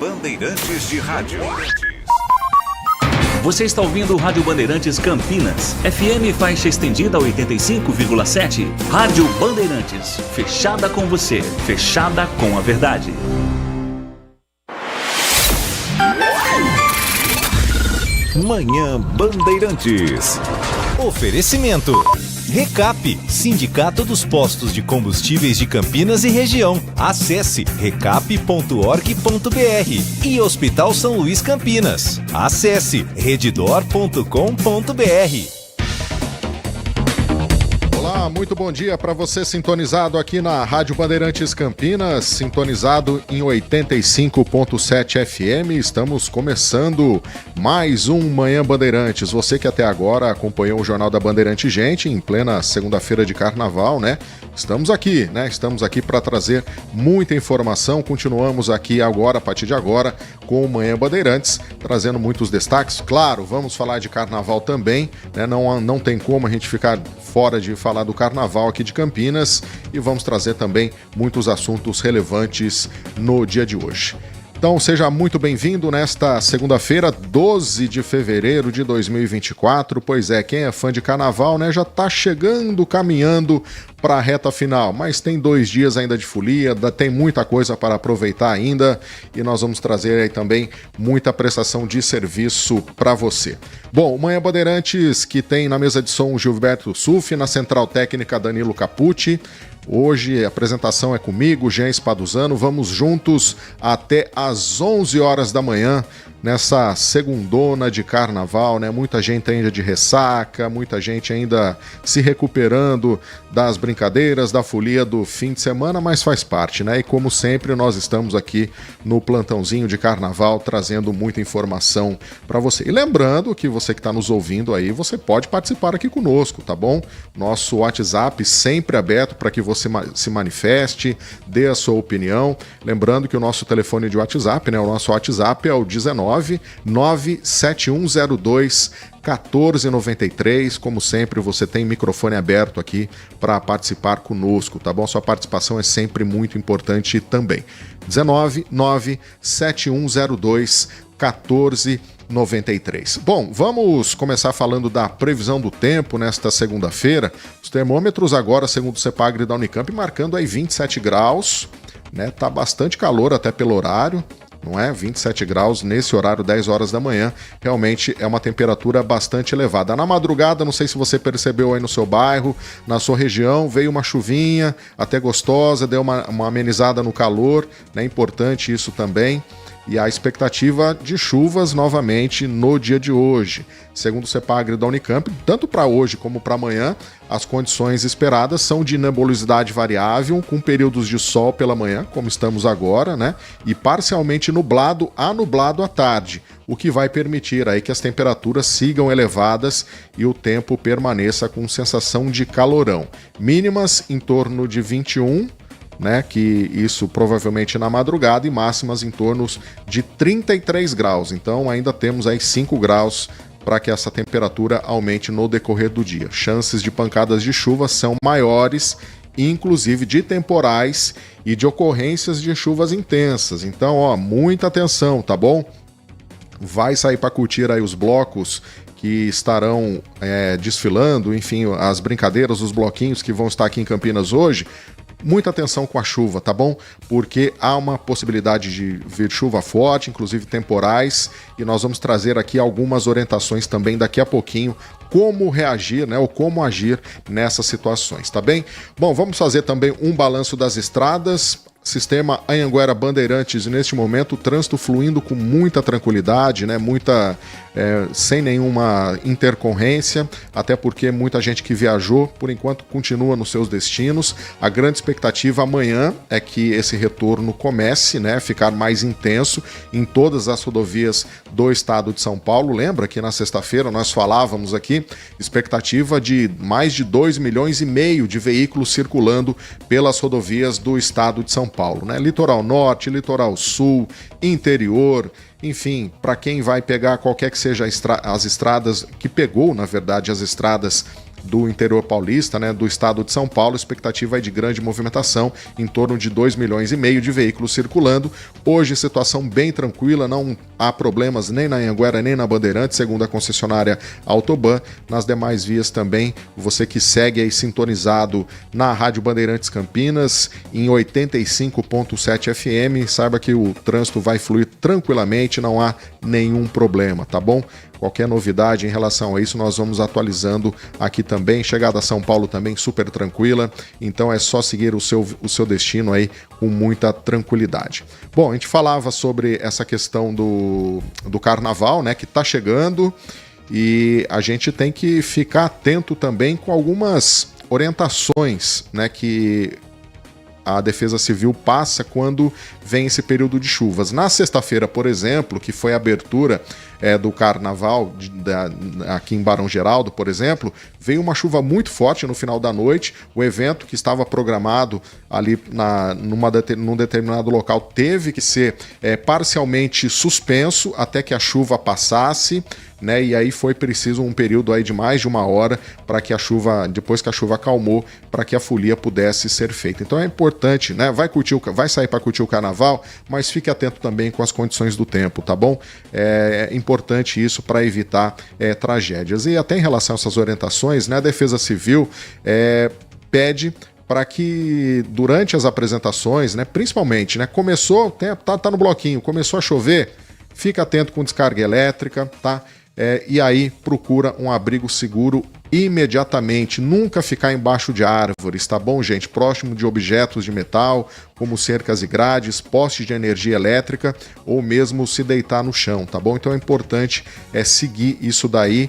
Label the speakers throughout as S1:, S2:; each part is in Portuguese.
S1: Bandeirantes de Rádio.
S2: Você está ouvindo o Rádio Bandeirantes Campinas, FM faixa estendida 85,7. Rádio Bandeirantes, fechada com você, fechada com a verdade.
S1: Manhã Bandeirantes.
S3: Oferecimento. Recap, Sindicato dos Postos de Combustíveis de Campinas e Região. Acesse recap.org.br. E Hospital São Luís Campinas. Acesse redditor.com.br.
S4: Olá, muito bom dia para você sintonizado aqui na Rádio Bandeirantes Campinas, sintonizado em 85.7 FM. Estamos começando mais um Manhã Bandeirantes. Você que até agora acompanhou o Jornal da Bandeirante Gente em plena segunda-feira de carnaval, né? Estamos aqui para trazer muita informação. Continuamos aqui agora, a partir de agora, com o Manhã Bandeirantes, trazendo muitos destaques. Claro, vamos falar de carnaval também, né? Não tem como a gente ficar fora de falar do carnaval aqui de Campinas e vamos trazer também muitos assuntos relevantes no dia de hoje. Então seja muito bem-vindo nesta segunda-feira, 12 de fevereiro de 2024. Pois é, quem é fã de carnaval, né, já está chegando, caminhando para a reta final, mas tem 2 dias ainda de folia, tem muita coisa para aproveitar ainda e nós vamos trazer aí também muita prestação de serviço para você. Bom, o Manhã Bandeirantes que tem na mesa de som Gilberto Sufi, na central técnica Danilo Capucci. Hoje a apresentação é comigo, Jean Spaduzano. Vamos juntos até às 11 horas da manhã, nessa segundona de carnaval, né? Muita gente ainda de ressaca, muita gente ainda se recuperando das brincadeiras, da folia do fim de semana, mas faz parte, né? E como sempre, nós estamos aqui no plantãozinho de carnaval, trazendo muita informação para você. E lembrando que você que está nos ouvindo aí, você pode participar aqui conosco, tá bom? Nosso WhatsApp sempre aberto para que você se manifeste, dê a sua opinião. Lembrando que o nosso telefone de WhatsApp, né? O nosso WhatsApp é o 19-97102 1493. Como sempre, você tem microfone aberto aqui para participar conosco, tá bom? Sua participação é sempre muito importante também. 19-97102 1493. Bom, vamos começar falando da previsão do tempo nesta segunda-feira. Os termômetros agora, segundo o CEPAGRE da Unicamp, marcando aí 27 graus, né? Tá bastante calor até pelo horário, não é? 27 graus nesse horário, 10 horas da manhã, realmente é uma temperatura bastante elevada. Na madrugada, não sei se você percebeu aí no seu bairro, na sua região, veio uma chuvinha até gostosa, deu uma amenizada no calor, né? Importante isso também. E a expectativa de chuvas novamente no dia de hoje. Segundo o CEPAGRE da Unicamp, tanto para hoje como para amanhã, as condições esperadas são de nebulosidade variável, com períodos de sol pela manhã, como estamos agora, né? E parcialmente nublado à tarde, o que vai permitir aí que as temperaturas sigam elevadas e o tempo permaneça com sensação de calorão. Mínimas em torno de 21, né, que isso provavelmente na madrugada, e máximas em torno de 33 graus. Então ainda temos aí 5 graus para que essa temperatura aumente no decorrer do dia. Chances de pancadas de chuva são maiores, inclusive de temporais e de ocorrências de chuvas intensas. Então, muita atenção, tá bom? Vai sair para curtir aí os blocos que estarão desfilando, enfim, as brincadeiras, os bloquinhos que vão estar aqui em Campinas hoje. Muita atenção com a chuva, tá bom? Porque há uma possibilidade de vir chuva forte, inclusive temporais, e nós vamos trazer aqui algumas orientações também daqui a pouquinho, como reagir, né, ou como agir nessas situações, tá bem? Bom, vamos fazer também um balanço das estradas. Sistema Anhanguera Bandeirantes, neste momento, o trânsito fluindo com muita tranquilidade, né? Sem nenhuma intercorrência, até porque muita gente que viajou, por enquanto, continua nos seus destinos. A grande expectativa amanhã é que esse retorno comece, né, a ficar mais intenso em todas as rodovias do estado de São Paulo. Lembra que na sexta-feira nós falávamos aqui, expectativa de mais de 2,5 milhões de veículos circulando pelas rodovias do estado de São Paulo, né? Litoral Norte, Litoral Sul, interior, enfim, para quem vai pegar qualquer que seja as estradas, que pegou, na verdade, as estradas do interior paulista, né, do estado de São Paulo. A expectativa é de grande movimentação, em torno de 2,5 milhões de veículos circulando. Hoje, situação bem tranquila, não há problemas nem na Anhanguera nem na Bandeirantes, segundo a concessionária Autoban. Nas demais vias também, você que segue aí sintonizado na Rádio Bandeirantes Campinas, em 85.7 FM, saiba que o trânsito vai fluir tranquilamente, não há nenhum problema, tá bom? Qualquer novidade em relação a isso, nós vamos atualizando aqui também. Chegada a São Paulo também super tranquila, então é só seguir o seu destino aí com muita tranquilidade. Bom, a gente falava sobre essa questão do carnaval, né, que tá chegando, e a gente tem que ficar atento também com algumas orientações, né, que a Defesa Civil passa quando vem esse período de chuvas. Na sexta-feira, por exemplo, que foi a abertura do carnaval aqui em Barão Geraldo, por exemplo, veio uma chuva muito forte no final da noite. O evento que estava programado ali num determinado local teve que ser parcialmente suspenso até que a chuva passasse, né? E aí foi preciso um período aí de mais de 1 hora para que a chuva, depois que a chuva acalmou, para que a folia pudesse ser feita. Então é importante, né? Vai sair para curtir o carnaval, mas fique atento também com as condições do tempo, tá bom? É importante isso para evitar tragédias. E até em relação a essas orientações, né? A Defesa Civil pede para que durante as apresentações, né? Principalmente, né? Começou, tá no bloquinho, começou a chover, fica atento com descarga elétrica, tá? E aí procura um abrigo seguro imediatamente, nunca ficar embaixo de árvores, tá bom, gente? Próximo de objetos de metal, como cercas e grades, postes de energia elétrica, ou mesmo se deitar no chão, tá bom? Então é importante seguir isso daí,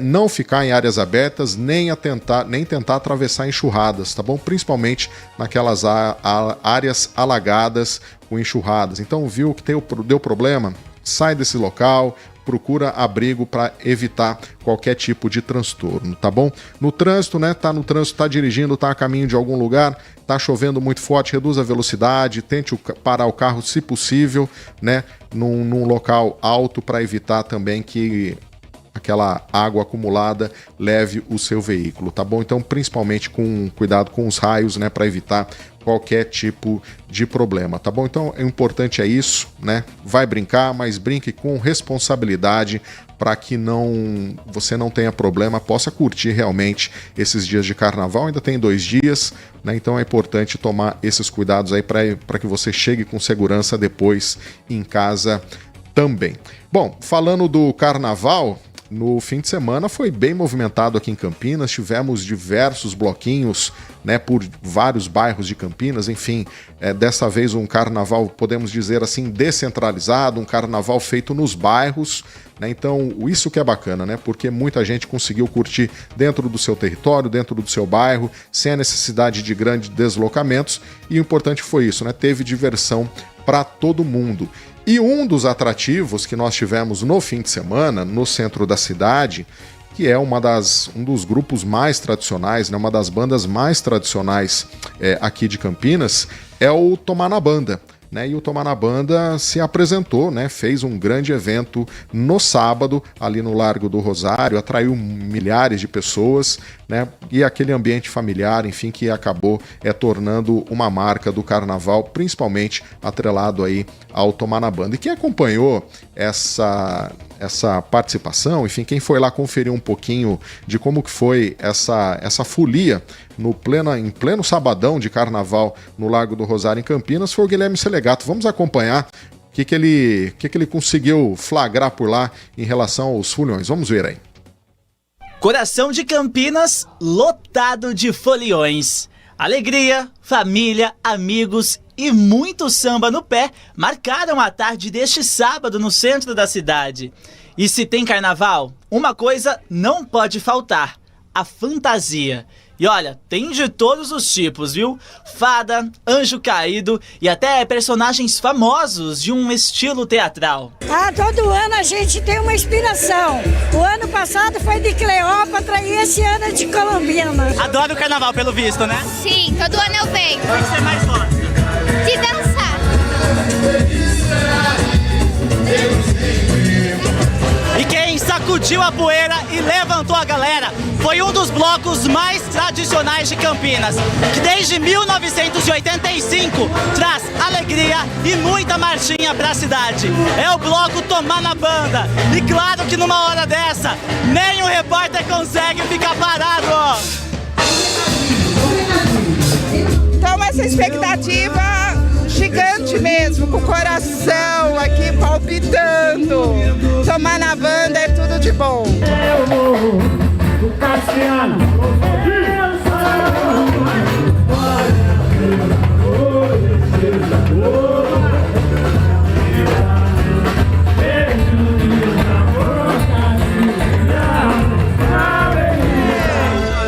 S4: não ficar em áreas abertas, nem tentar atravessar enxurradas, tá bom? Principalmente naquelas áreas alagadas com enxurradas. Então viu que deu problema? Sai desse local, procura abrigo para evitar qualquer tipo de transtorno, tá bom? No trânsito, né? Tá no trânsito, tá dirigindo, tá a caminho de algum lugar, tá chovendo muito forte, reduza a velocidade, tente parar o carro se possível, né? Num local alto para evitar também que aquela água acumulada leve o seu veículo, tá bom? Então, principalmente com cuidado com os raios, né? Para evitar qualquer tipo de problema, tá bom? Então, o importante é isso, né? Vai brincar, mas brinque com responsabilidade para que você não tenha problema, possa curtir realmente esses dias de carnaval. Ainda tem 2 dias, né? Então é importante tomar esses cuidados aí para que você chegue com segurança depois em casa também. Bom, falando do carnaval, no fim de semana foi bem movimentado aqui em Campinas, tivemos diversos bloquinhos, né, por vários bairros de Campinas, enfim, dessa vez um carnaval, podemos dizer assim, descentralizado, um carnaval feito nos bairros, né? Então isso que é bacana, né, porque muita gente conseguiu curtir dentro do seu território, dentro do seu bairro, sem a necessidade de grandes deslocamentos, e o importante foi isso, né, teve diversão para todo mundo. E um dos atrativos que nós tivemos no fim de semana, no centro da cidade, que é um dos grupos mais tradicionais, né, uma das bandas mais tradicionais aqui de Campinas, é o Tomar na Banda. Né, e o Tomar na Banda se apresentou, né, fez um grande evento no sábado, ali no Largo do Rosário, atraiu milhares de pessoas, né, e aquele ambiente familiar, enfim, que acabou tornando uma marca do carnaval, principalmente atrelado aí ao Tomar na Banda. E quem acompanhou essa participação, enfim, quem foi lá conferir um pouquinho de como que foi essa folia em pleno sabadão de carnaval no Largo do Rosário, em Campinas, foi o Guilherme Selegato. Vamos acompanhar o que ele conseguiu flagrar por lá em relação aos foliões. Vamos ver aí.
S5: Coração de Campinas lotado de foliões. Alegria, família, amigos e muito samba no pé marcaram a tarde deste sábado no centro da cidade. E se tem carnaval, uma coisa não pode faltar: a fantasia. E olha, tem de todos os tipos, viu? Fada, anjo caído e até personagens famosos de um estilo teatral.
S6: Todo ano a gente tem uma inspiração. O ano passado foi de Cleópatra e esse ano é de Colombina.
S5: Adora o carnaval, pelo visto, né?
S7: Sim, todo ano eu venho.
S5: O que você mais gosta?
S7: De dançar.
S5: E quem sacudiu sacudiu a poeira e levantou a galera. Foi um dos blocos mais tradicionais de Campinas, que desde 1985 traz alegria e muita marchinha pra cidade. É o bloco Tomar na Banda. E claro que numa hora dessa, nem o repórter consegue ficar parado, ó.
S8: Então essa expectativa gigante mesmo, com o coração aqui palpitando. Tomar na Banda é tudo de bom.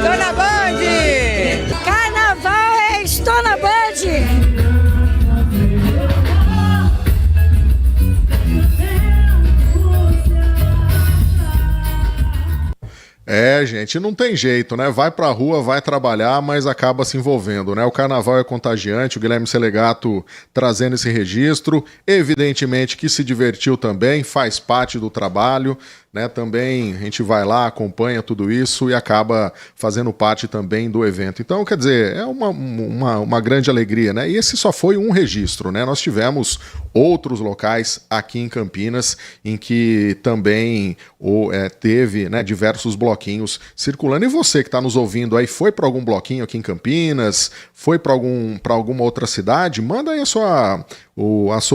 S6: Dona Band! Carnaval é Estou na Band!
S4: É, gente, não tem jeito, né? Vai pra rua, vai trabalhar, mas acaba se envolvendo, né? O carnaval é contagiante, o Guilherme Selegato trazendo esse registro, evidentemente que se divertiu também, faz parte do trabalho, né? Também a gente vai lá, acompanha tudo isso e acaba fazendo parte também do evento. Então, quer dizer, é uma grande alegria, né? E esse só foi um registro, né? Nós tivemos outros locais aqui em Campinas em que também teve, né, diversos bloquinhos circulando. E você que está nos ouvindo aí, foi para algum bloquinho aqui em Campinas? Foi para alguma outra cidade? Manda aí a sua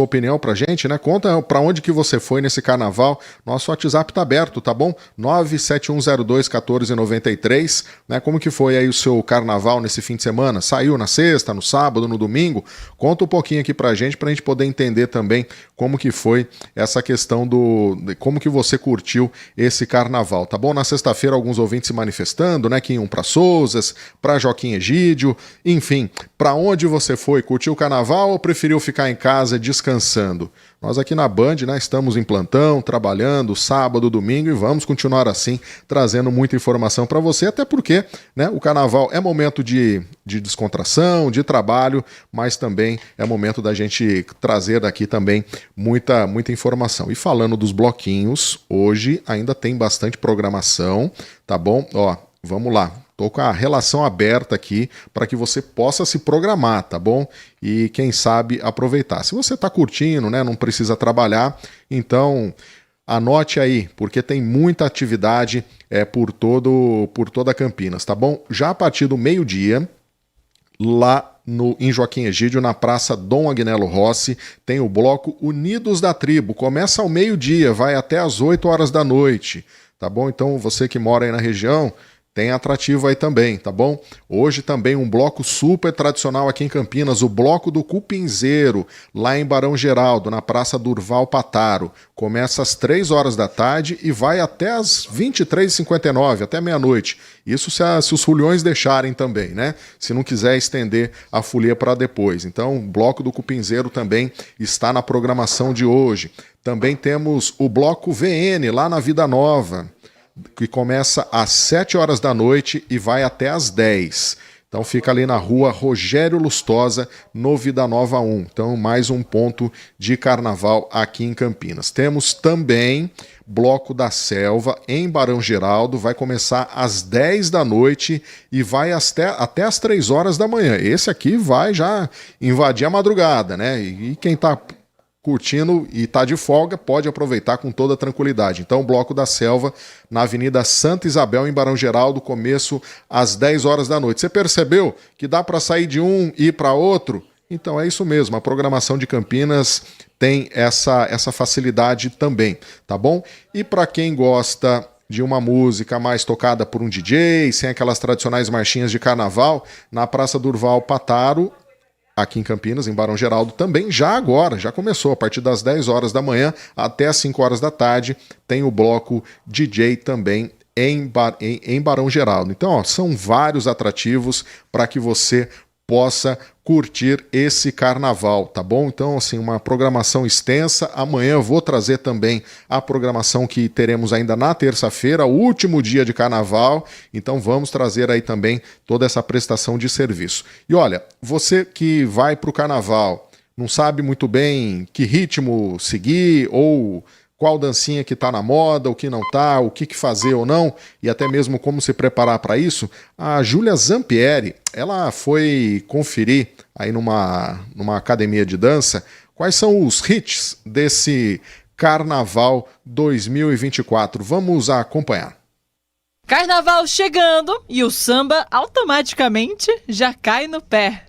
S4: opinião pra gente, né? Conta pra onde que você foi nesse carnaval. Nosso WhatsApp tá aberto, tá bom? 971021493, né? Como que foi aí o seu carnaval nesse fim de semana? Saiu na sexta, no sábado, no domingo? Conta um pouquinho aqui pra gente poder entender também como que foi essa questão de como que você curtiu esse carnaval, tá bom? Na sexta-feira alguns ouvintes se manifestando, né? Que iam pra Souzas, pra Joaquim Egídio, enfim, pra onde você foi? Curtiu o carnaval ou preferiu ficar em casa descansando? Nós aqui na Band, né, estamos em plantão, trabalhando sábado, domingo e vamos continuar assim, trazendo muita informação para você, até porque, né, o carnaval é momento de descontração, de trabalho, mas também é momento da gente trazer daqui também muita informação. E falando dos bloquinhos, hoje ainda tem bastante programação, tá bom? Ó, vamos lá. Estou com a relação aberta aqui para que você possa se programar, tá bom? E quem sabe aproveitar. Se você está curtindo, né, não precisa trabalhar, então anote aí, porque tem muita atividade por toda Campinas, tá bom? Já a partir do meio-dia, lá em Joaquim Egídio, na Praça Dom Agnello Rossi, tem o bloco Unidos da Tribo. Começa ao meio-dia, vai até às 8 horas da noite, tá bom? Então você que mora aí na região, tem atrativo aí também, tá bom? Hoje também um bloco super tradicional aqui em Campinas, o Bloco do Cupinzeiro, lá em Barão Geraldo, na Praça Durval Pataro. Começa às 3 horas da tarde e vai até às 23h59, até meia-noite. Isso se os foliões deixarem também, né? Se não quiser estender a folia para depois. Então, o Bloco do Cupinzeiro também está na programação de hoje. Também temos o Bloco VN, lá na Vida Nova, que começa às 7 horas da noite e vai até às 10. Então fica ali na rua Rogério Lustosa, no Vida Nova 1. Então mais um ponto de carnaval aqui em Campinas. Temos também Bloco da Selva em Barão Geraldo, vai começar às 10 da noite e vai até às 3 horas da manhã. Esse aqui vai já invadir a madrugada, né? E quem tá curtindo e tá de folga, pode aproveitar com toda tranquilidade. Então, o Bloco da Selva, na Avenida Santa Isabel, em Barão Geraldo, começo às 10 horas da noite. Você percebeu que dá para sair de um e ir para outro? Então é isso mesmo, a programação de Campinas tem essa facilidade também, tá bom? E para quem gosta de uma música mais tocada por um DJ, sem aquelas tradicionais marchinhas de carnaval, na Praça Durval Pataro, aqui em Campinas, em Barão Geraldo, também já começou, a partir das 10 horas da manhã até as 5 horas da tarde, tem o bloco DJ também em Barão Geraldo. Então, ó, são vários atrativos para que você possa curtir esse carnaval, tá bom? Então, assim, uma programação extensa. Amanhã eu vou trazer também a programação que teremos ainda na terça-feira, o último dia de carnaval. Então, vamos trazer aí também toda essa prestação de serviço. E olha, você que vai para o carnaval, não sabe muito bem que ritmo seguir ou qual dancinha que está na moda, o que não está, o que fazer ou não, e até mesmo como se preparar para isso, a Júlia Zampieri, ela foi conferir aí numa academia de dança quais são os hits desse Carnaval 2024. Vamos acompanhar.
S9: Carnaval chegando e o samba automaticamente já cai no pé.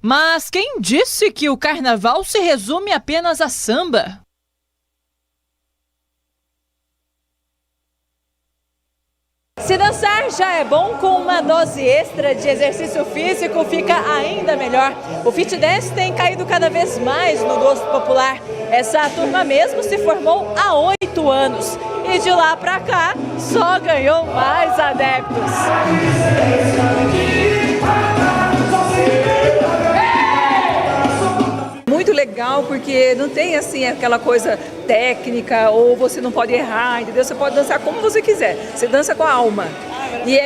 S9: Mas quem disse que o carnaval se resume apenas a samba? Se dançar já é bom, com uma dose extra de exercício físico fica ainda melhor. O Fit Dance tem caído cada vez mais no gosto popular. Essa turma mesmo se formou há 8 anos e de lá pra cá só ganhou mais adeptos.
S10: Muito legal, porque não tem assim aquela coisa técnica, ou você não pode errar, entendeu? Você pode dançar como você quiser, você dança com a alma. E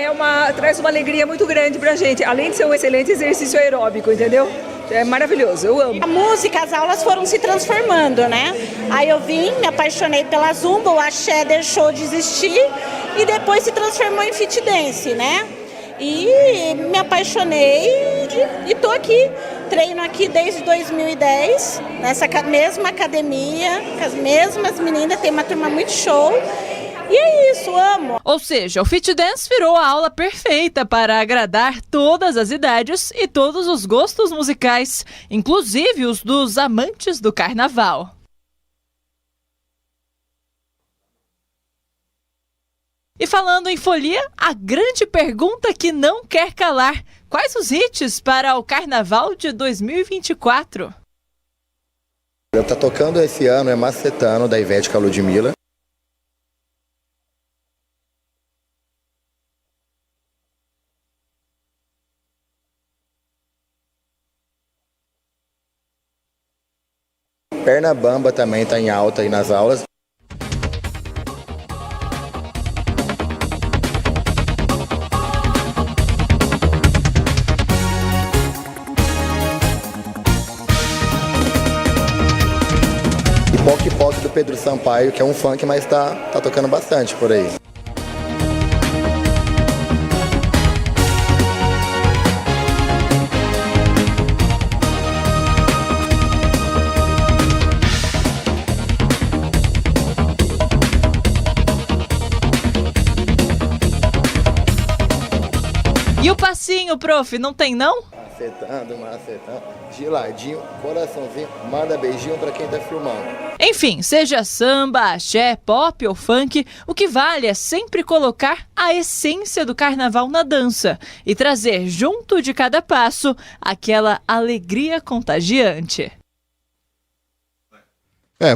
S10: traz uma alegria muito grande pra gente, além de ser um excelente exercício aeróbico, entendeu? É maravilhoso, eu amo.
S11: A música, as aulas foram se transformando, né? Aí eu vim, me apaixonei pela zumba, o axé deixou de existir e depois se transformou em fit dance, né? E me apaixonei e tô aqui. Treino aqui desde 2010, nessa mesma academia, com as mesmas meninas, tem uma turma muito show. E é isso, amo.
S9: Ou seja, o Fit Dance virou a aula perfeita para agradar todas as idades e todos os gostos musicais, inclusive os dos amantes do carnaval. E falando em folia, a grande pergunta que não quer calar: quais os hits para o Carnaval de 2024?
S12: Tá tocando esse ano é Macetano, da Ivete com a Ludmilla. Perna Bamba também tá em alta aí nas aulas. Poc do Pedro Sampaio, que é um funk, mas tá tocando bastante por aí.
S9: E o passinho, prof, não tem não?
S12: Macetando, de ladinho, coraçãozinho, manda beijinho pra quem tá filmando.
S9: Enfim, seja samba, axé, pop ou funk, o que vale é sempre colocar a essência do carnaval na dança e trazer junto de cada passo aquela alegria contagiante.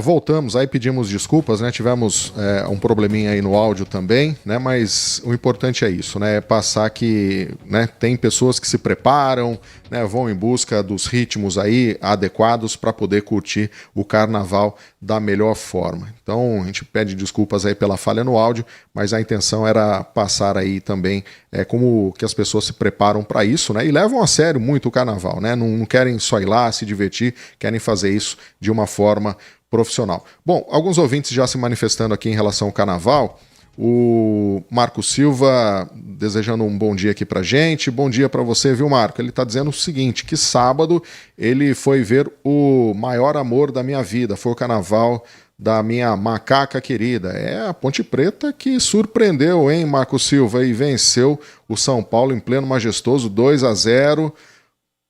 S4: Voltamos, aí pedimos desculpas, né? Tivemos um probleminha aí no áudio também, né? Mas o importante é isso, né? É passar que, né, tem pessoas que se preparam, né, vão em busca dos ritmos aí adequados para poder curtir o carnaval da melhor forma. Então a gente pede desculpas aí pela falha no áudio, mas a intenção era passar aí também como que as pessoas se preparam para isso, né? E levam a sério muito o carnaval, né? Não querem só ir lá se divertir, querem fazer isso de uma forma profissional. Bom, alguns ouvintes já se manifestando aqui em relação ao carnaval. O Marco Silva desejando um bom dia aqui pra gente. Bom dia pra você, viu, Marco? Ele tá dizendo o seguinte, que sábado ele foi ver o maior amor da minha vida, foi o carnaval da minha macaca querida. É a Ponte Preta que surpreendeu, hein, Marco Silva, e venceu o São Paulo em pleno majestoso 2-0.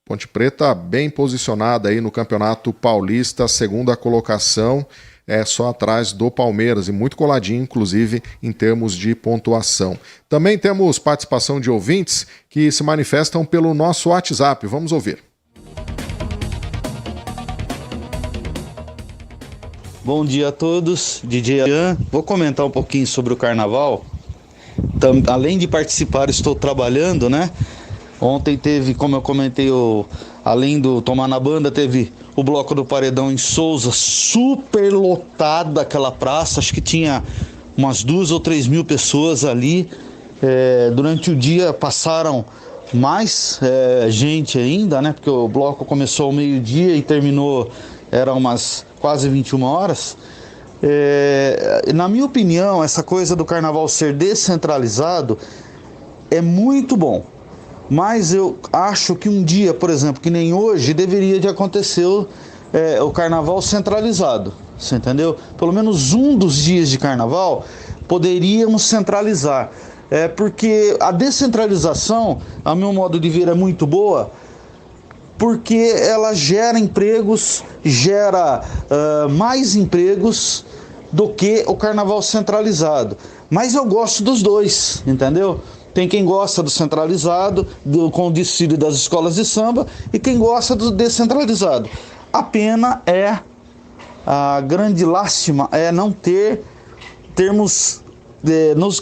S4: Ponte Preta bem posicionada aí no Campeonato Paulista, segunda colocação, só atrás do Palmeiras e muito coladinho, inclusive, em termos de pontuação. Também temos participação de ouvintes que se manifestam pelo nosso WhatsApp. Vamos ouvir.
S13: Bom dia a todos, DJ Ian. Vou comentar um pouquinho sobre o carnaval. Além de participar, estou trabalhando, né? Ontem teve, como eu comentei, além do Tomar na Banda, teve o Bloco do Paredão em Souza, super lotada aquela praça, acho que tinha umas 2 ou 3 mil pessoas ali. Durante o dia passaram mais gente ainda, né? Porque o bloco começou ao meio-dia e terminou, era umas quase 21 horas. Na minha opinião, essa coisa do carnaval ser descentralizado é muito bom. Mas eu acho que um dia, por exemplo, que nem hoje, deveria de acontecer o carnaval centralizado. Você entendeu? Pelo menos um dos dias de carnaval poderíamos centralizar. Porque a descentralização, a meu modo de ver, é muito boa, porque ela gera empregos, gera mais empregos do que o carnaval centralizado. Mas eu gosto dos dois, entendeu? Tem quem gosta do centralizado, com o desfile das escolas de samba, e quem gosta do descentralizado. A pena a grande lástima é não termos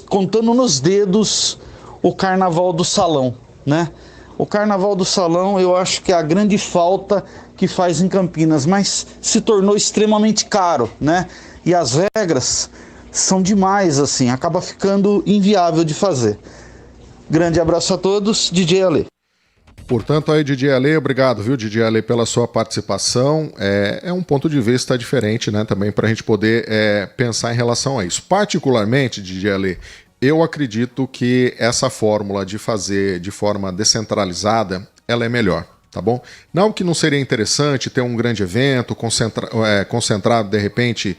S13: contando nos dedos o carnaval do salão, né? O carnaval do salão eu acho que é a grande falta que faz em Campinas, mas se tornou extremamente caro, né? E as regras são demais, assim, acaba ficando inviável de fazer. Grande abraço a todos, DJ Ale.
S4: Portanto, aí, DJ Ale, obrigado, viu, DJ Ale, pela sua participação. É um ponto de vista diferente, né, também para a gente poder pensar em relação a isso. Particularmente, DJ Ale, eu acredito que essa fórmula de fazer de forma descentralizada, ela é melhor, tá bom? Não que não seria interessante ter um grande evento, concentrado, de repente,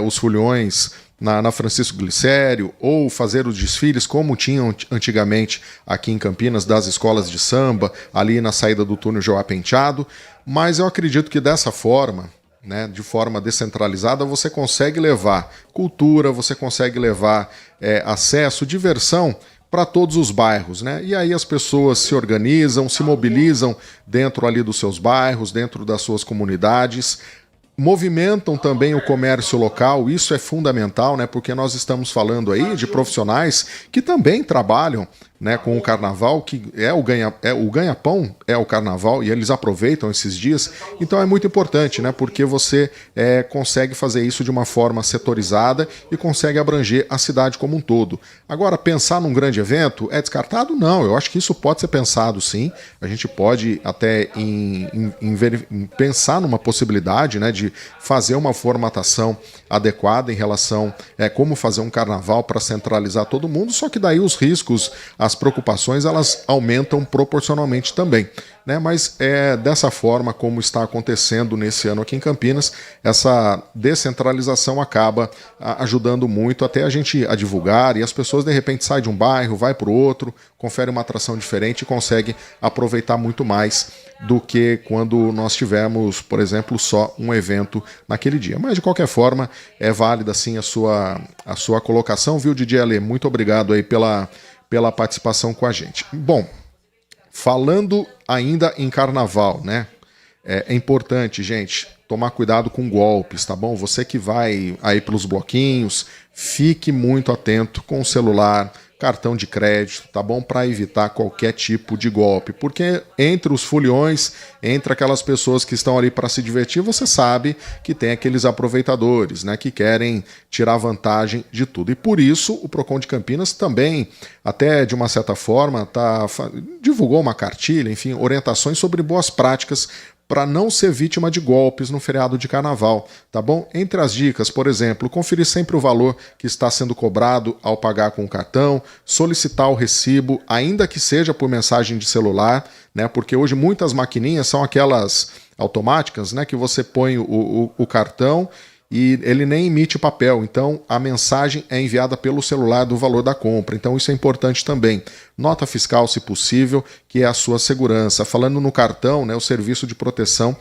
S4: os foliões na Francisco Glicério, ou fazer os desfiles como tinham antigamente aqui em Campinas, das escolas de samba, ali na saída do túnel Joá Penteado, mas eu acredito que dessa forma, né, de forma descentralizada, você consegue levar cultura, você consegue levar acesso, diversão para todos os bairros, né? E aí as pessoas se organizam, se mobilizam dentro ali dos seus bairros, dentro das suas comunidades, movimentam também o comércio local. Isso é fundamental, né? Porque nós estamos falando aí de profissionais que também trabalham, né, com o carnaval, que o ganha-pão é o carnaval, e eles aproveitam esses dias. Então é muito importante, né? Porque você consegue fazer isso de uma forma setorizada e consegue abranger a cidade como um todo. Agora, pensar num grande evento é descartado? Não, eu acho que isso pode ser pensado, sim. A gente pode até pensar numa possibilidade, né, de fazer uma formatação adequada em relação a como fazer um carnaval para centralizar todo mundo, só que daí os riscos, as preocupações, elas aumentam proporcionalmente também, né? Mas é dessa forma como está acontecendo nesse ano aqui em Campinas. Essa descentralização acaba ajudando muito até a gente a divulgar, e as pessoas de repente saem de um bairro, vai para o outro, confere uma atração diferente e consegue aproveitar muito mais do que quando nós tivemos, por exemplo, só um evento naquele dia. Mas de qualquer forma, é válida sim a sua colocação, viu, DJ Ale? Muito obrigado aí pela participação com a gente. Bom, falando ainda em carnaval, né? É importante, gente, tomar cuidado com golpes, tá bom? Você que vai aí pelos bloquinhos, fique muito atento com o celular, cartão de crédito, tá bom? Para evitar qualquer tipo de golpe, porque entre os foliões, entre aquelas pessoas que estão ali para se divertir, você sabe que tem aqueles aproveitadores, né, que querem tirar vantagem de tudo. E por isso o Procon de Campinas também, até de uma certa forma, divulgou uma cartilha, enfim, orientações sobre boas práticas para não ser vítima de golpes no feriado de carnaval, tá bom? Entre as dicas, por exemplo, conferir sempre o valor que está sendo cobrado ao pagar com o cartão, solicitar o recibo, ainda que seja por mensagem de celular, né? Porque hoje muitas maquininhas são aquelas automáticas, né? Que você põe o cartão e ele nem emite papel, então a mensagem é enviada pelo celular do valor da compra. Então isso é importante também. Nota fiscal, se possível, que é a sua segurança. Falando no cartão, né, o serviço de proteção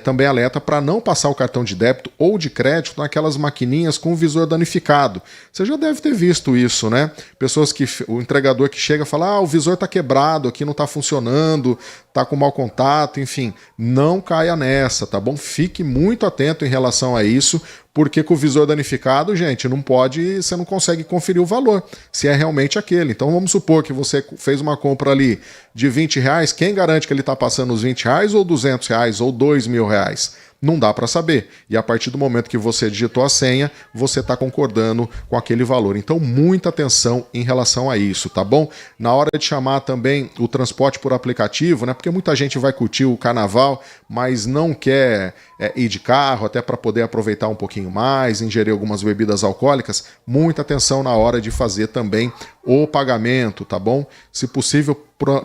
S4: também alerta para não passar o cartão de débito ou de crédito naquelas maquininhas com o visor danificado. Você já deve ter visto isso, né? Pessoas o entregador que chega e fala: o visor está quebrado, aqui não está funcionando, está com mau contato, enfim. Não caia nessa, tá bom? Fique muito atento em relação a isso, porque com o visor danificado, gente, você não consegue conferir o valor, se é realmente aquele. Então vamos supor que você fez uma compra ali de R$20, quem garante que ele está passando os R$20 ou R$200 ou R$2.000? Não dá para saber. E a partir do momento que você digitou a senha, você está concordando com aquele valor. Então, muita atenção em relação a isso, tá bom? Na hora de chamar também o transporte por aplicativo, né? Porque muita gente vai curtir o carnaval, mas não quer ir de carro, até para poder aproveitar um pouquinho mais, ingerir algumas bebidas alcoólicas. Muita atenção na hora de fazer também o pagamento, tá bom? Se possível,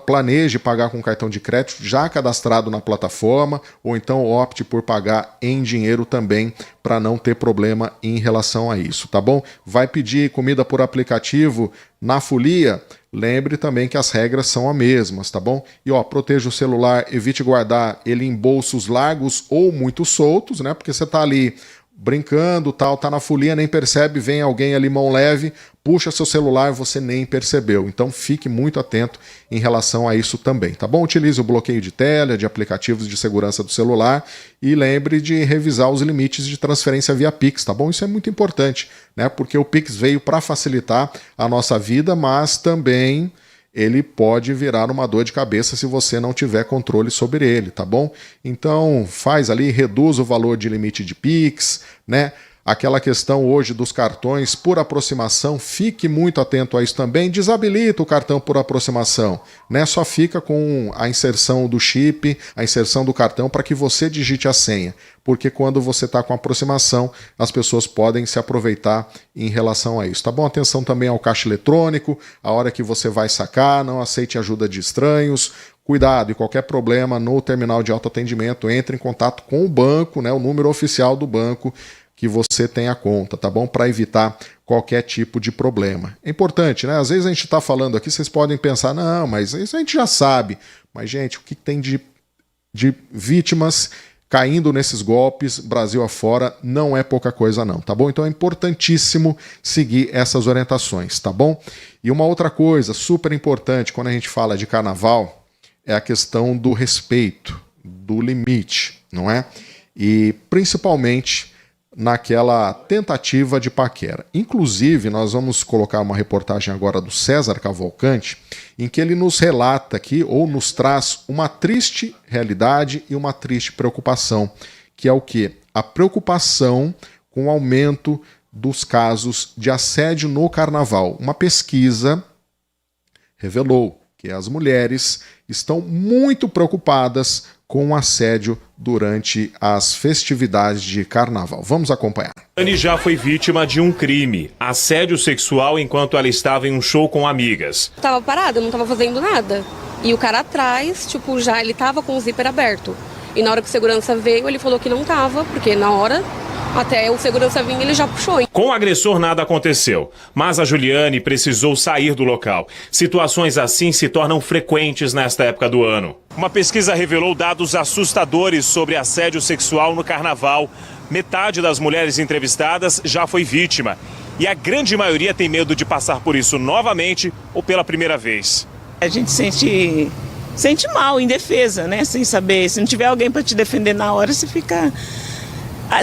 S4: planeje pagar com cartão de crédito já cadastrado na plataforma, ou então opte por pagar em dinheiro também, para não ter problema em relação a isso, tá bom? Vai pedir comida por aplicativo na folia? Lembre também que as regras são as mesmas, tá bom? E proteja o celular, evite guardar ele em bolsos largos ou muito soltos, né? Porque você tá ali brincando, tal, tá na folia, nem percebe, vem alguém ali mão leve, puxa seu celular, você nem percebeu. Então fique muito atento em relação a isso também, tá bom? Utilize o bloqueio de tela, de aplicativos de segurança do celular e lembre de revisar os limites de transferência via Pix, tá bom? Isso é muito importante, né? Porque o Pix veio para facilitar a nossa vida, mas também ele pode virar uma dor de cabeça se você não tiver controle sobre ele, tá bom? Então faz ali, reduz o valor de limite de Pix, né? Aquela questão hoje dos cartões por aproximação, fique muito atento a isso também, desabilita o cartão por aproximação, né? Só fica com a inserção do chip, a inserção do cartão para que você digite a senha, porque quando você está com aproximação, as pessoas podem se aproveitar em relação a isso, tá bom? Atenção também ao caixa eletrônico, a hora que você vai sacar, não aceite ajuda de estranhos. Cuidado, e qualquer problema no terminal de autoatendimento, entre em contato com o banco, né? O número oficial do banco que você tem a conta, tá bom? Para evitar qualquer tipo de problema. É importante, né? Às vezes a gente está falando aqui, vocês podem pensar, não, mas isso a gente já sabe. Mas, gente, o que tem de vítimas caindo nesses golpes, Brasil afora, não é pouca coisa não, tá bom? Então é importantíssimo seguir essas orientações, tá bom? E uma outra coisa super importante quando a gente fala de carnaval é a questão do respeito, do limite, não é? E principalmente naquela tentativa de paquera. Inclusive, nós vamos colocar uma reportagem agora do César Cavalcante, em que ele nos relata aqui, ou nos traz uma triste realidade e uma triste preocupação, que é o quê? A preocupação com o aumento dos casos de assédio no carnaval. Uma pesquisa revelou que as mulheres estão muito preocupadas com o assédio durante as festividades de carnaval. Vamos acompanhar.
S14: Anne já foi vítima de um crime, assédio sexual enquanto ela estava em um show com amigas.
S15: Tava parada, eu não tava fazendo nada. E o cara atrás, já ele tava com o zíper aberto. E na hora que o segurança veio, ele falou que não tava, porque na hora, até o segurança vir, ele já puxou.
S14: Com o agressor nada aconteceu, mas a Juliane precisou sair do local. Situações assim se tornam frequentes nesta época do ano. Uma pesquisa revelou dados assustadores sobre assédio sexual no carnaval. Metade das mulheres entrevistadas já foi vítima. E a grande maioria tem medo de passar por isso novamente ou pela primeira vez.
S16: A gente sente mal, indefesa, né? Sem saber. Se não tiver alguém para te defender na hora, você fica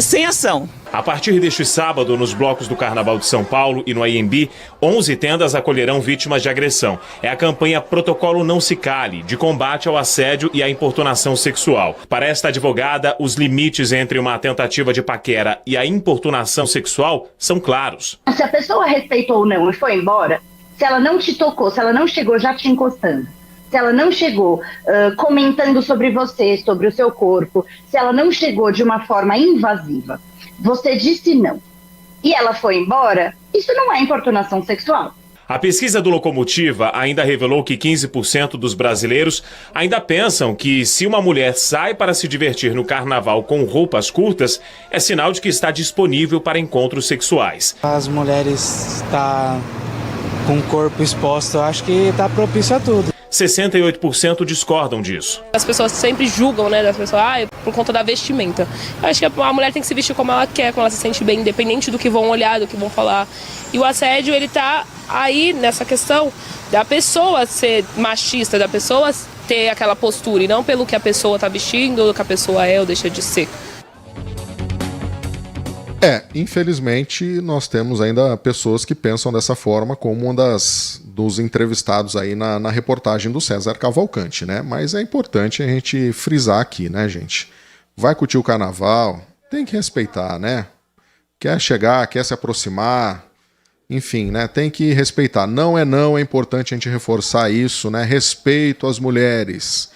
S16: sem ação.
S14: A partir deste sábado, nos blocos do Carnaval de São Paulo e no AMB, 11 tendas acolherão vítimas de agressão. É a campanha Protocolo Não Se Cale, de combate ao assédio e à importunação sexual. Para esta advogada, os limites entre uma tentativa de paquera e a importunação sexual são claros.
S17: Se a pessoa respeitou ou não e foi embora, se ela não te tocou, se ela não chegou já te encostando, se ela não chegou comentando sobre você, sobre o seu corpo, se ela não chegou de uma forma invasiva, você disse não, e ela foi embora, isso não é importunação sexual.
S14: A pesquisa do Locomotiva ainda revelou que 15% dos brasileiros ainda pensam que se uma mulher sai para se divertir no carnaval com roupas curtas, é sinal de que está disponível para encontros sexuais.
S18: As mulheres estão com o corpo exposto, eu acho que está propício a tudo.
S14: 68% discordam disso.
S15: As pessoas sempre julgam, né, das pessoas, por conta da vestimenta. Eu acho que a mulher tem que se vestir como ela quer, como ela se sente bem, independente do que vão olhar, do que vão falar. E o assédio, ele tá aí nessa questão da pessoa ser machista, da pessoa ter aquela postura, e não pelo que a pessoa tá vestindo, ou do que a pessoa é ou deixa de ser.
S4: Infelizmente nós temos ainda pessoas que pensam dessa forma, como um dos entrevistados aí na reportagem do César Cavalcante, né? Mas é importante a gente frisar aqui, né, gente? vai curtir o carnaval, tem que respeitar, né? Quer chegar, quer se aproximar, enfim, né? Tem que respeitar. Não, é importante a gente reforçar isso, né? Respeito às mulheres,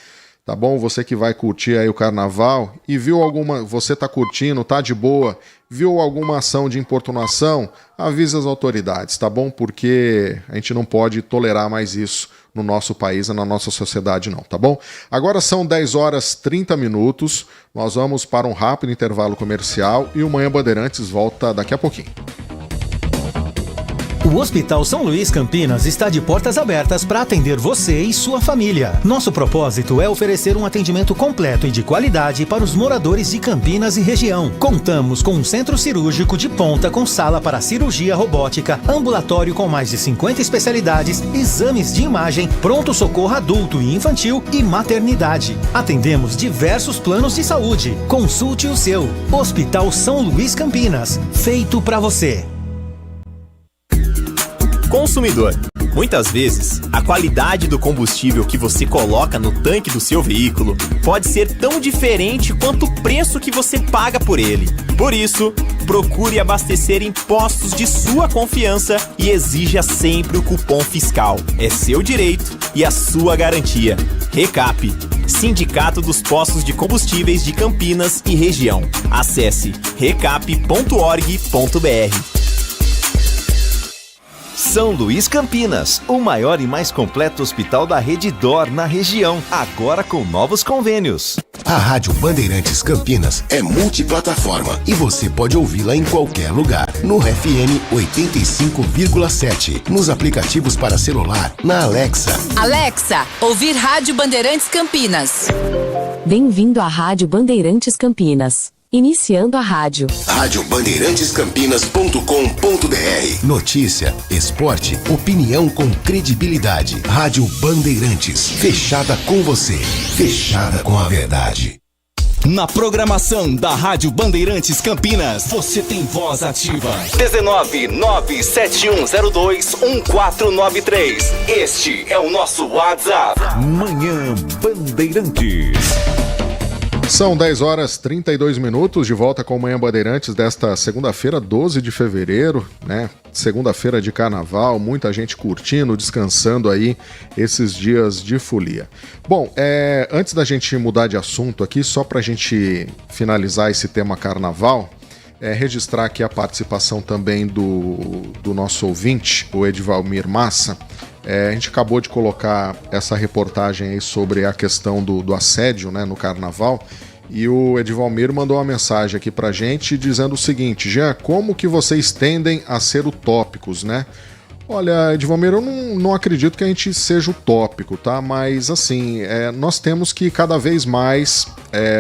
S4: tá bom? Você que vai curtir aí o carnaval e viu alguma... Você tá curtindo, tá de boa, viu alguma ação de importunação, avisa as autoridades, tá bom? Porque a gente não pode tolerar mais isso no nosso país e na nossa sociedade não, tá bom? Agora são 10 horas 30 minutos, nós vamos para um rápido intervalo comercial e o Manhã Bandeirantes volta daqui a pouquinho.
S19: O Hospital São Luís Campinas está de portas abertas para atender você e sua família. Nosso propósito é oferecer um atendimento completo e de qualidade para os moradores de Campinas e região. Contamos com um centro cirúrgico de ponta com sala para cirurgia robótica, ambulatório com mais de 50 especialidades, exames de imagem, pronto-socorro adulto e infantil e maternidade. Atendemos diversos planos de saúde. Consulte o seu. Hospital São Luís Campinas. Feito para você.
S20: Consumidor. Muitas vezes, a qualidade do combustível que você coloca no tanque do seu veículo pode ser tão diferente quanto o preço que você paga por ele. Por isso, procure abastecer em postos de sua confiança e exija sempre o cupom fiscal. É seu direito e a sua garantia. Recap, Sindicato dos Postos de Combustíveis de Campinas e Região. Acesse recap.org.br.
S3: São Luís Campinas, o maior e mais completo hospital da rede DOR na região, agora com novos convênios.
S21: A Rádio Bandeirantes Campinas é multiplataforma e você pode ouvi-la em qualquer lugar. No FM 85,7, nos aplicativos para celular, na Alexa.
S22: Alexa, ouvir Rádio Bandeirantes Campinas.
S23: Bem-vindo à Rádio Bandeirantes Campinas. Iniciando a rádio.
S21: radiobandeirantes.com.br. Notícia, esporte, opinião com credibilidade. Rádio Bandeirantes. Fechada com você. Fechada com a verdade.
S24: Na programação da Rádio Bandeirantes Campinas, você tem voz ativa. 19971021493. Este é o nosso WhatsApp.
S1: Manhã Bandeirantes.
S4: São 10 horas 32 minutos, de volta com o Manhã Bandeirantes desta segunda-feira, 12 de fevereiro, né? Segunda-feira de carnaval, muita gente curtindo, descansando aí esses dias de folia. Bom, antes da gente mudar de assunto aqui, só pra gente finalizar esse tema carnaval, registrar aqui a participação também do nosso ouvinte, o Edvalmir Massa. A gente acabou de colocar essa reportagem aí sobre a questão do assédio, né, no carnaval, e o Edvalmir mandou uma mensagem aqui pra gente dizendo o seguinte: Jean, como que vocês tendem a ser utópicos, né? Olha, Edvalmir, eu não acredito que a gente seja utópico, tá? Mas, assim, nós temos que cada vez mais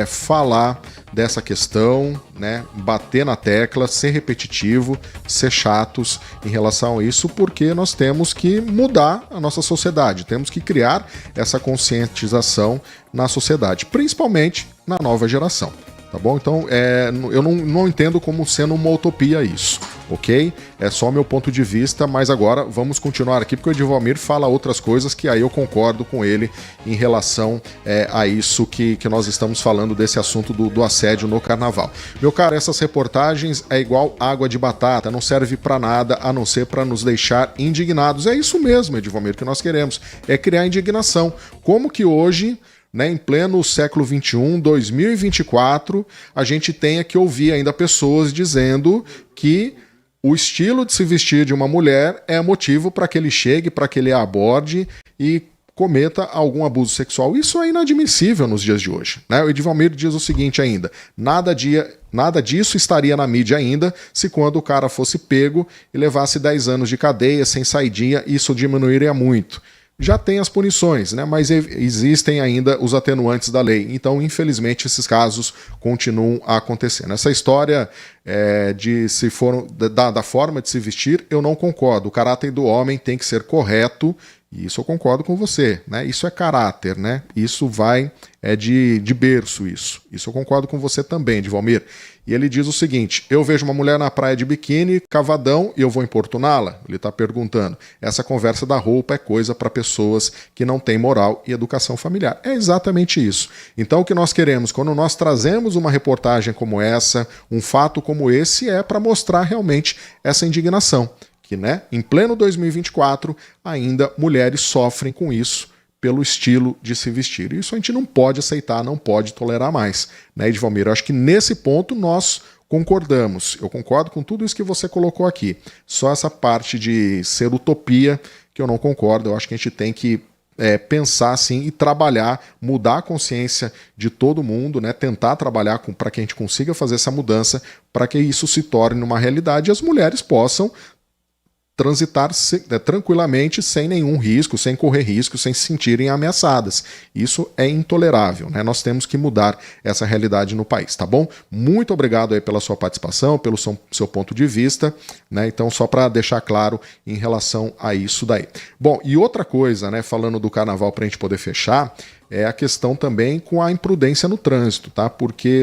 S4: falar dessa questão, né? Bater na tecla, ser repetitivo, ser chatos em relação a isso, porque nós temos que mudar a nossa sociedade, temos que criar essa conscientização na sociedade, principalmente na nova geração. Tá bom? Então, eu não entendo como sendo uma utopia isso, ok? É só meu ponto de vista, mas agora vamos continuar aqui, porque o Edvalmir fala outras coisas que aí eu concordo com ele em relação a isso que nós estamos falando, desse assunto do assédio no carnaval. Meu caro, essas reportagens é igual água de batata, não serve para nada a não ser para nos deixar indignados. É isso mesmo, Edvalmir, que nós queremos, é criar indignação. Como que hoje, né, em pleno século XXI, 2024, a gente tenha que ouvir ainda pessoas dizendo que o estilo de se vestir de uma mulher é motivo para que ele chegue, para que ele a aborde e cometa algum abuso sexual. Isso é inadmissível nos dias de hoje, né? O Edvalmir diz o seguinte ainda: nada disso estaria na mídia ainda se quando o cara fosse pego e levasse 10 anos de cadeia sem saidinha, isso diminuiria muito. Já tem as punições, né? Mas existem ainda os atenuantes da lei. Então, infelizmente, esses casos continuam acontecendo. Essa história da forma de se vestir, eu não concordo. O caráter do homem tem que ser correto E isso eu concordo com você, né? Isso é caráter, né? Isso é de berço isso. Isso eu concordo com você também, Edvalmir. E ele diz o seguinte: eu vejo uma mulher na praia de biquíni, cavadão, e eu vou importuná-la? Ele está perguntando. Essa conversa da roupa é coisa para pessoas que não têm moral e educação familiar. É exatamente isso. Então o que nós queremos, quando nós trazemos uma reportagem como essa, um fato como esse, é para mostrar realmente essa indignação. Que, né, em pleno 2024, ainda mulheres sofrem com isso pelo estilo de se vestir. Isso a gente não pode aceitar, não pode tolerar mais. Né, Edvalmir? Eu acho que nesse ponto nós concordamos. Eu concordo com tudo isso que você colocou aqui. Só essa parte de ser utopia que eu não concordo. Eu acho que a gente tem que pensar assim e trabalhar, mudar a consciência de todo mundo, né? Tentar trabalhar para que a gente consiga fazer essa mudança, para que isso se torne uma realidade e as mulheres possam transitar tranquilamente, sem nenhum risco, sem correr risco, sem se sentirem ameaçadas. Isso é intolerável, né? Nós temos que mudar essa realidade no país, tá bom? Muito obrigado aí pela sua participação, pelo seu ponto de vista, né? Então, só para deixar claro em relação a isso daí. Bom, e outra coisa, né? Falando do carnaval para a gente poder fechar, é a questão também com a imprudência no trânsito, tá? Porque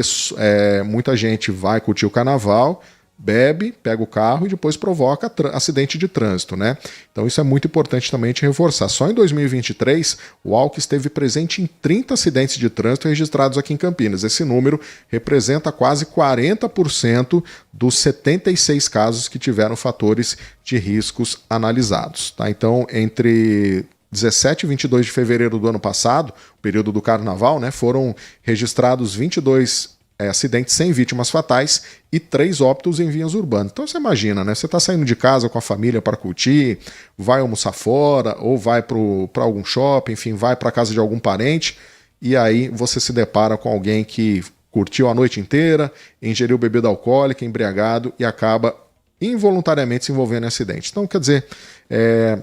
S4: muita gente vai curtir o carnaval, bebe, pega o carro e depois provoca acidente de trânsito, né? Então isso é muito importante também de reforçar. Só em 2023, o álcool esteve presente em 30 acidentes de trânsito registrados aqui em Campinas. Esse número representa quase 40% dos 76 casos que tiveram fatores de riscos analisados, tá? Então, entre 17 e 22 de fevereiro do ano passado, período do carnaval, né, foram registrados 22 acidentes sem vítimas fatais e 3 óbitos em vias urbanas. Então você imagina, né? Você está saindo de casa com a família para curtir, vai almoçar fora, ou vai para algum shopping, enfim, vai para casa de algum parente, e aí você se depara com alguém que curtiu a noite inteira, ingeriu bebida alcoólica, embriagado, e acaba involuntariamente se envolvendo em acidente. Então, quer dizer, é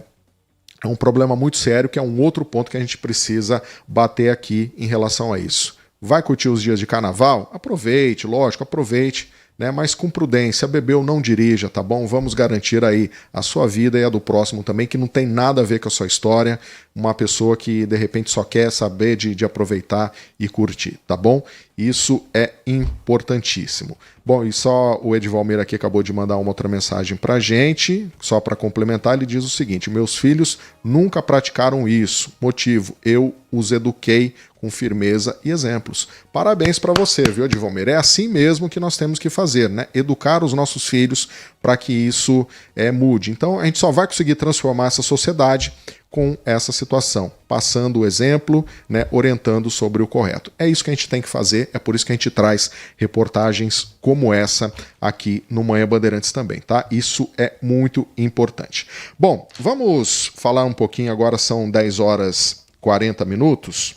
S4: um problema muito sério, que é um outro ponto que a gente precisa bater aqui em relação a isso. Vai curtir os dias de carnaval? Aproveite, lógico, aproveite, né? Mas com prudência, bebeu, não dirija, tá bom? Vamos garantir aí a sua vida e a do próximo também, que não tem nada a ver com a sua história. Uma pessoa que de repente só quer saber de aproveitar e curtir, tá bom? Isso é importantíssimo. Bom, e só o Edvalmir aqui acabou de mandar uma outra mensagem pra gente, só para complementar, ele diz o seguinte: meus filhos nunca praticaram isso. Motivo, eu os eduquei com firmeza e exemplos. Parabéns para você, viu, Edvalmir? É assim mesmo que nós temos que fazer, né? Educar os nossos filhos para que isso mude. Então, a gente só vai conseguir transformar essa sociedade com essa situação, passando o exemplo, né, orientando sobre o correto. É isso que a gente tem que fazer, é por isso que a gente traz reportagens como essa aqui no Manhã Bandeirantes também, tá? Isso é muito importante. Bom, vamos falar um pouquinho agora, são 10 horas 40 minutos.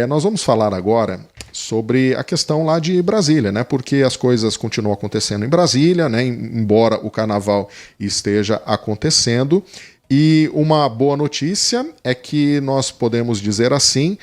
S4: Nós vamos falar agora sobre a questão lá de Brasília, né? Porque as coisas continuam acontecendo em Brasília, né? Embora o carnaval esteja acontecendo. E uma boa notícia é que nós podemos dizer assim,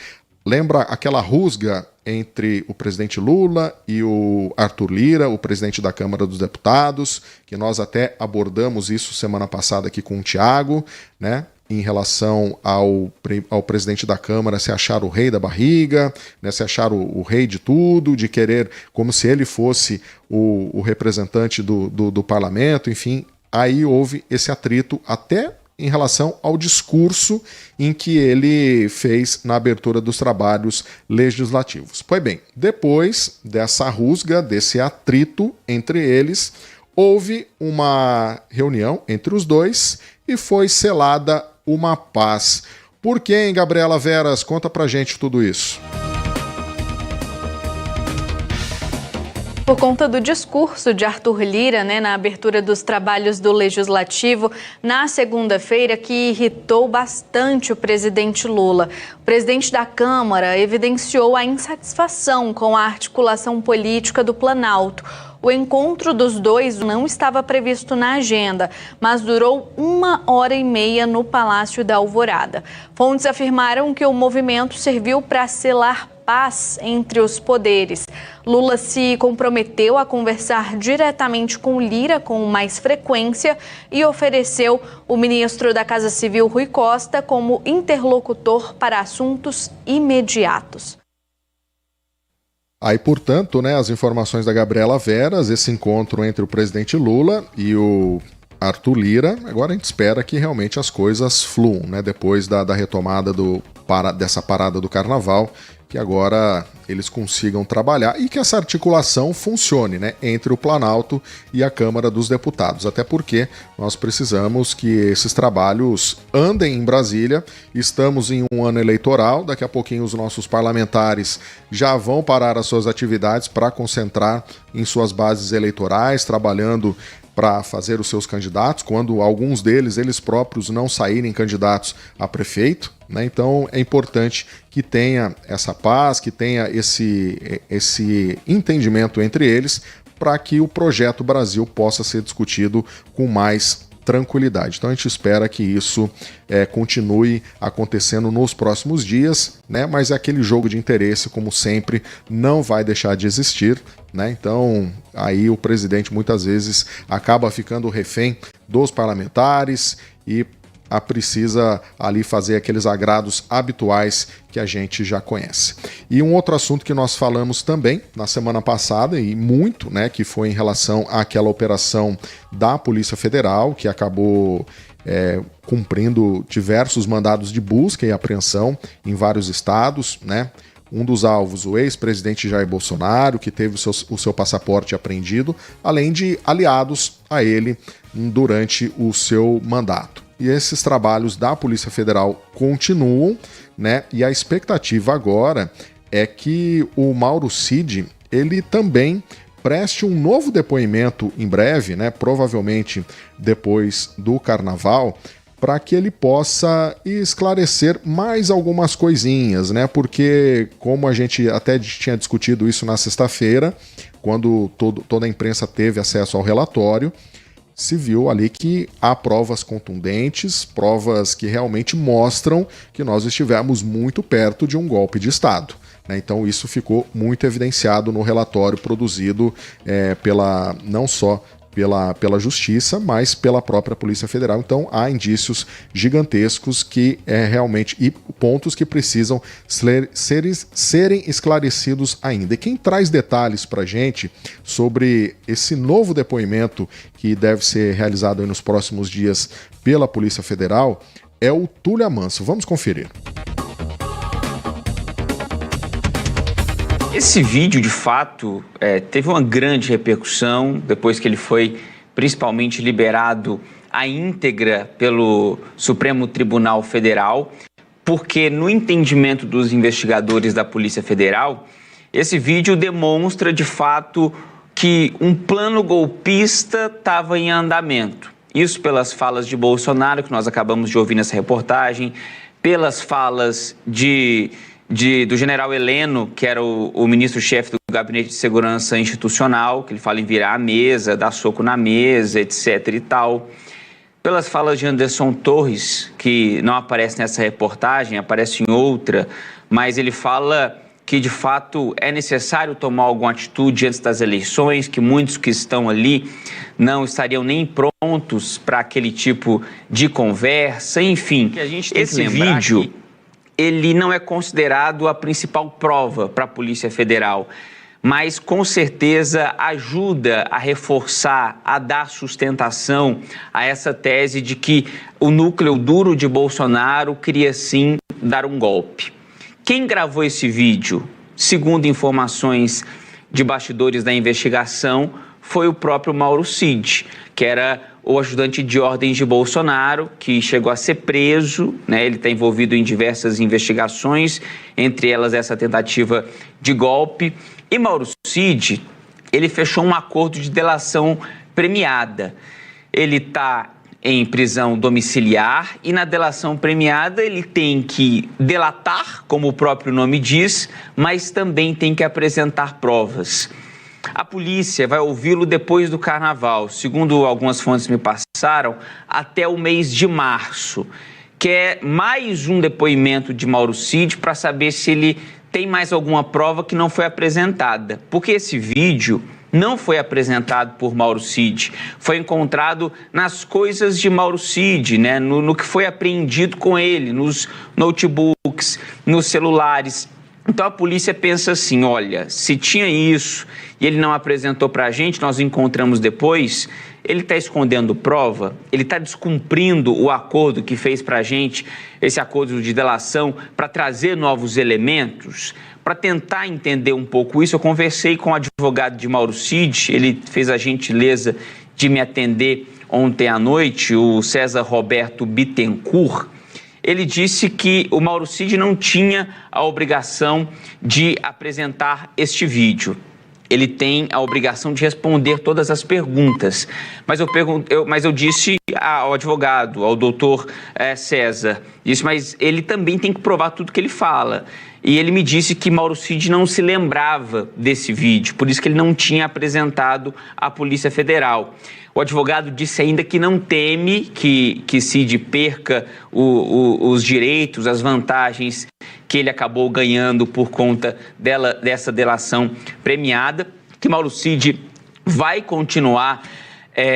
S4: lembra aquela rusga entre o presidente Lula e o Arthur Lira, o presidente da Câmara dos Deputados, que nós até abordamos isso semana passada aqui com o Thiago, né? Em relação ao presidente da Câmara se achar o rei da barriga, né, se achar o rei de tudo, de querer como se ele fosse o representante do parlamento, enfim. Aí houve esse atrito até em relação ao discurso em que ele fez na abertura dos trabalhos legislativos. Pois bem, depois dessa rusga, desse atrito entre eles, houve uma reunião entre os dois e foi selada uma paz. Por quem, Gabriela Veras? Conta pra gente tudo isso.
S2: Por conta do discurso de Arthur Lira, na abertura dos trabalhos do Legislativo, na segunda-feira, que irritou bastante o presidente Lula. O presidente da Câmara evidenciou a insatisfação com a articulação política do Planalto. O encontro dos dois não estava previsto na agenda, mas durou 1h30 no Palácio da Alvorada. Fontes afirmaram que o movimento serviu para selar paz entre os poderes. Lula se comprometeu a conversar diretamente com Lira com mais frequência e ofereceu o ministro da Casa Civil, Rui Costa, como interlocutor para assuntos imediatos.
S4: Aí, portanto, as informações da Gabriela Veras, esse encontro entre o presidente Lula e o Arthur Lira, agora a gente espera que realmente as coisas fluam, depois da retomada dessa parada do Carnaval, que agora eles consigam trabalhar e que essa articulação funcione, entre o Planalto e a Câmara dos Deputados, até porque nós precisamos que esses trabalhos andem em Brasília. Estamos em um ano eleitoral, daqui a pouquinho os nossos parlamentares já vão parar as suas atividades para concentrar em suas bases eleitorais, trabalhando para fazer os seus candidatos, quando alguns deles, eles próprios, não saírem candidatos a prefeito. Então é importante que tenha essa paz, que tenha esse entendimento entre eles, para que o projeto Brasil possa ser discutido com mais tranquilidade. Então a gente espera que isso continue acontecendo nos próximos dias, mas aquele jogo de interesse, como sempre, não vai deixar de existir. Então aí o presidente muitas vezes acaba ficando refém dos parlamentares e precisa ali fazer aqueles agrados habituais que a gente já conhece. E um outro assunto que nós falamos também na semana passada, e muito, que foi em relação àquela operação da Polícia Federal, que acabou cumprindo diversos mandados de busca e apreensão em vários estados, Um dos alvos, o ex-presidente Jair Bolsonaro, que teve o seu passaporte apreendido, além de aliados a ele durante o seu mandato. E esses trabalhos da Polícia Federal continuam, E a expectativa agora é que o Mauro Cid, ele também preste um novo depoimento em breve, provavelmente depois do Carnaval, para que ele possa esclarecer mais algumas coisinhas, porque como a gente até tinha discutido isso na sexta-feira, quando toda a imprensa teve acesso ao relatório, se viu ali que há provas contundentes, provas que realmente mostram que nós estivemos muito perto de um golpe de Estado. Então isso ficou muito evidenciado no relatório produzido não só pela Justiça, mas pela própria Polícia Federal. Então há indícios gigantescos que realmente, e pontos que precisam serem esclarecidos ainda. E quem traz detalhes para a gente sobre esse novo depoimento que deve ser realizado aí nos próximos dias pela Polícia Federal é o Túlio Amanso. Vamos conferir.
S5: Esse vídeo, de fato, teve uma grande repercussão depois que ele foi principalmente liberado à íntegra pelo Supremo Tribunal Federal, porque no entendimento dos investigadores da Polícia Federal, esse vídeo demonstra, de fato, que um plano golpista estava em andamento. Isso pelas falas de Bolsonaro, que nós acabamos de ouvir nessa reportagem, pelas falas do general Heleno, que era o ministro-chefe do Gabinete de Segurança Institucional, que ele fala em virar a mesa, dar soco na mesa, etc. e tal. Pelas falas de Anderson Torres, que não aparece nessa reportagem, aparece em outra, mas ele fala que, de fato, é necessário tomar alguma atitude antes das eleições, que muitos que estão ali não estariam nem prontos para aquele tipo de conversa, enfim. Esse vídeo, ele não é considerado a principal prova para a Polícia Federal, mas com certeza ajuda a reforçar, a dar sustentação a essa tese de que o núcleo duro de Bolsonaro queria sim dar um golpe. Quem gravou esse vídeo, segundo informações de bastidores da investigação, foi o próprio Mauro Cid, que era o ajudante de ordens de Bolsonaro, que chegou a ser preso, Ele está envolvido em diversas investigações, entre elas essa tentativa de golpe. E Mauro Cid, ele fechou um acordo de delação premiada. Ele está em prisão domiciliar e na delação premiada ele tem que delatar, como o próprio nome diz, mas também tem que apresentar provas. A polícia vai ouvi-lo depois do carnaval, segundo algumas fontes me passaram, até o mês de março, que é mais um depoimento de Mauro Cid para saber se ele tem mais alguma prova que não foi apresentada. Porque esse vídeo não foi apresentado por Mauro Cid, foi encontrado nas coisas de Mauro Cid, né? no que foi apreendido com ele, nos notebooks, nos celulares. Então a polícia pensa assim, olha, se tinha isso e ele não apresentou para a gente, nós encontramos depois, ele está escondendo prova, ele está descumprindo o acordo que fez para a gente, esse acordo de delação, para trazer novos elementos. Para tentar entender um pouco isso, eu conversei com o advogado de Mauro Cid, ele fez a gentileza de me atender ontem à noite, o César Roberto Bittencourt. Ele disse que o Mauro Cid não tinha a obrigação de apresentar este vídeo. Ele tem a obrigação de responder todas as perguntas. Mas eu disse ao advogado, ao doutor César, mas ele também tem que provar tudo que ele fala. E ele me disse que Mauro Cid não se lembrava desse vídeo, por isso que ele não tinha apresentado à Polícia Federal. O advogado disse ainda que não teme que Cid perca os direitos, as vantagens que ele acabou ganhando por conta dessa delação premiada, que Mauro Cid vai continuar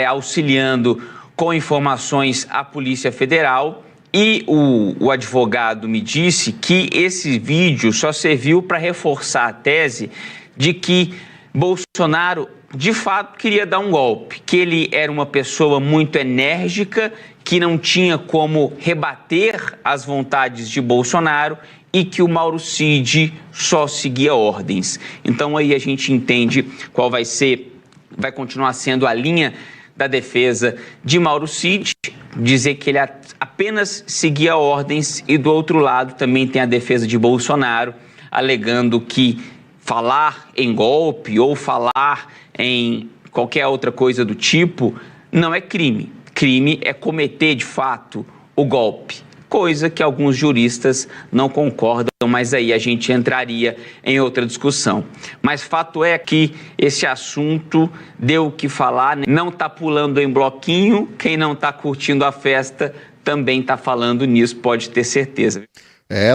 S5: auxiliando com informações à Polícia Federal. E o advogado me disse que esse vídeo só serviu para reforçar a tese de que Bolsonaro, de fato, queria dar um golpe, que ele era uma pessoa muito enérgica, que não tinha como rebater as vontades de Bolsonaro e que o Mauro Cid só seguia ordens. Então aí a gente entende qual vai continuar sendo a linha da defesa de Mauro Cid, dizer que ele apenas seguia ordens, e do outro lado também tem a defesa de Bolsonaro, alegando que falar em golpe ou falar em qualquer outra coisa do tipo não é crime. Crime é cometer de fato o golpe, coisa que alguns juristas não concordam, mas aí a gente entraria em outra discussão. Mas fato é que esse assunto deu o que falar, né? Não está pulando em bloquinho, quem não está curtindo a festa também está falando nisso, pode ter certeza.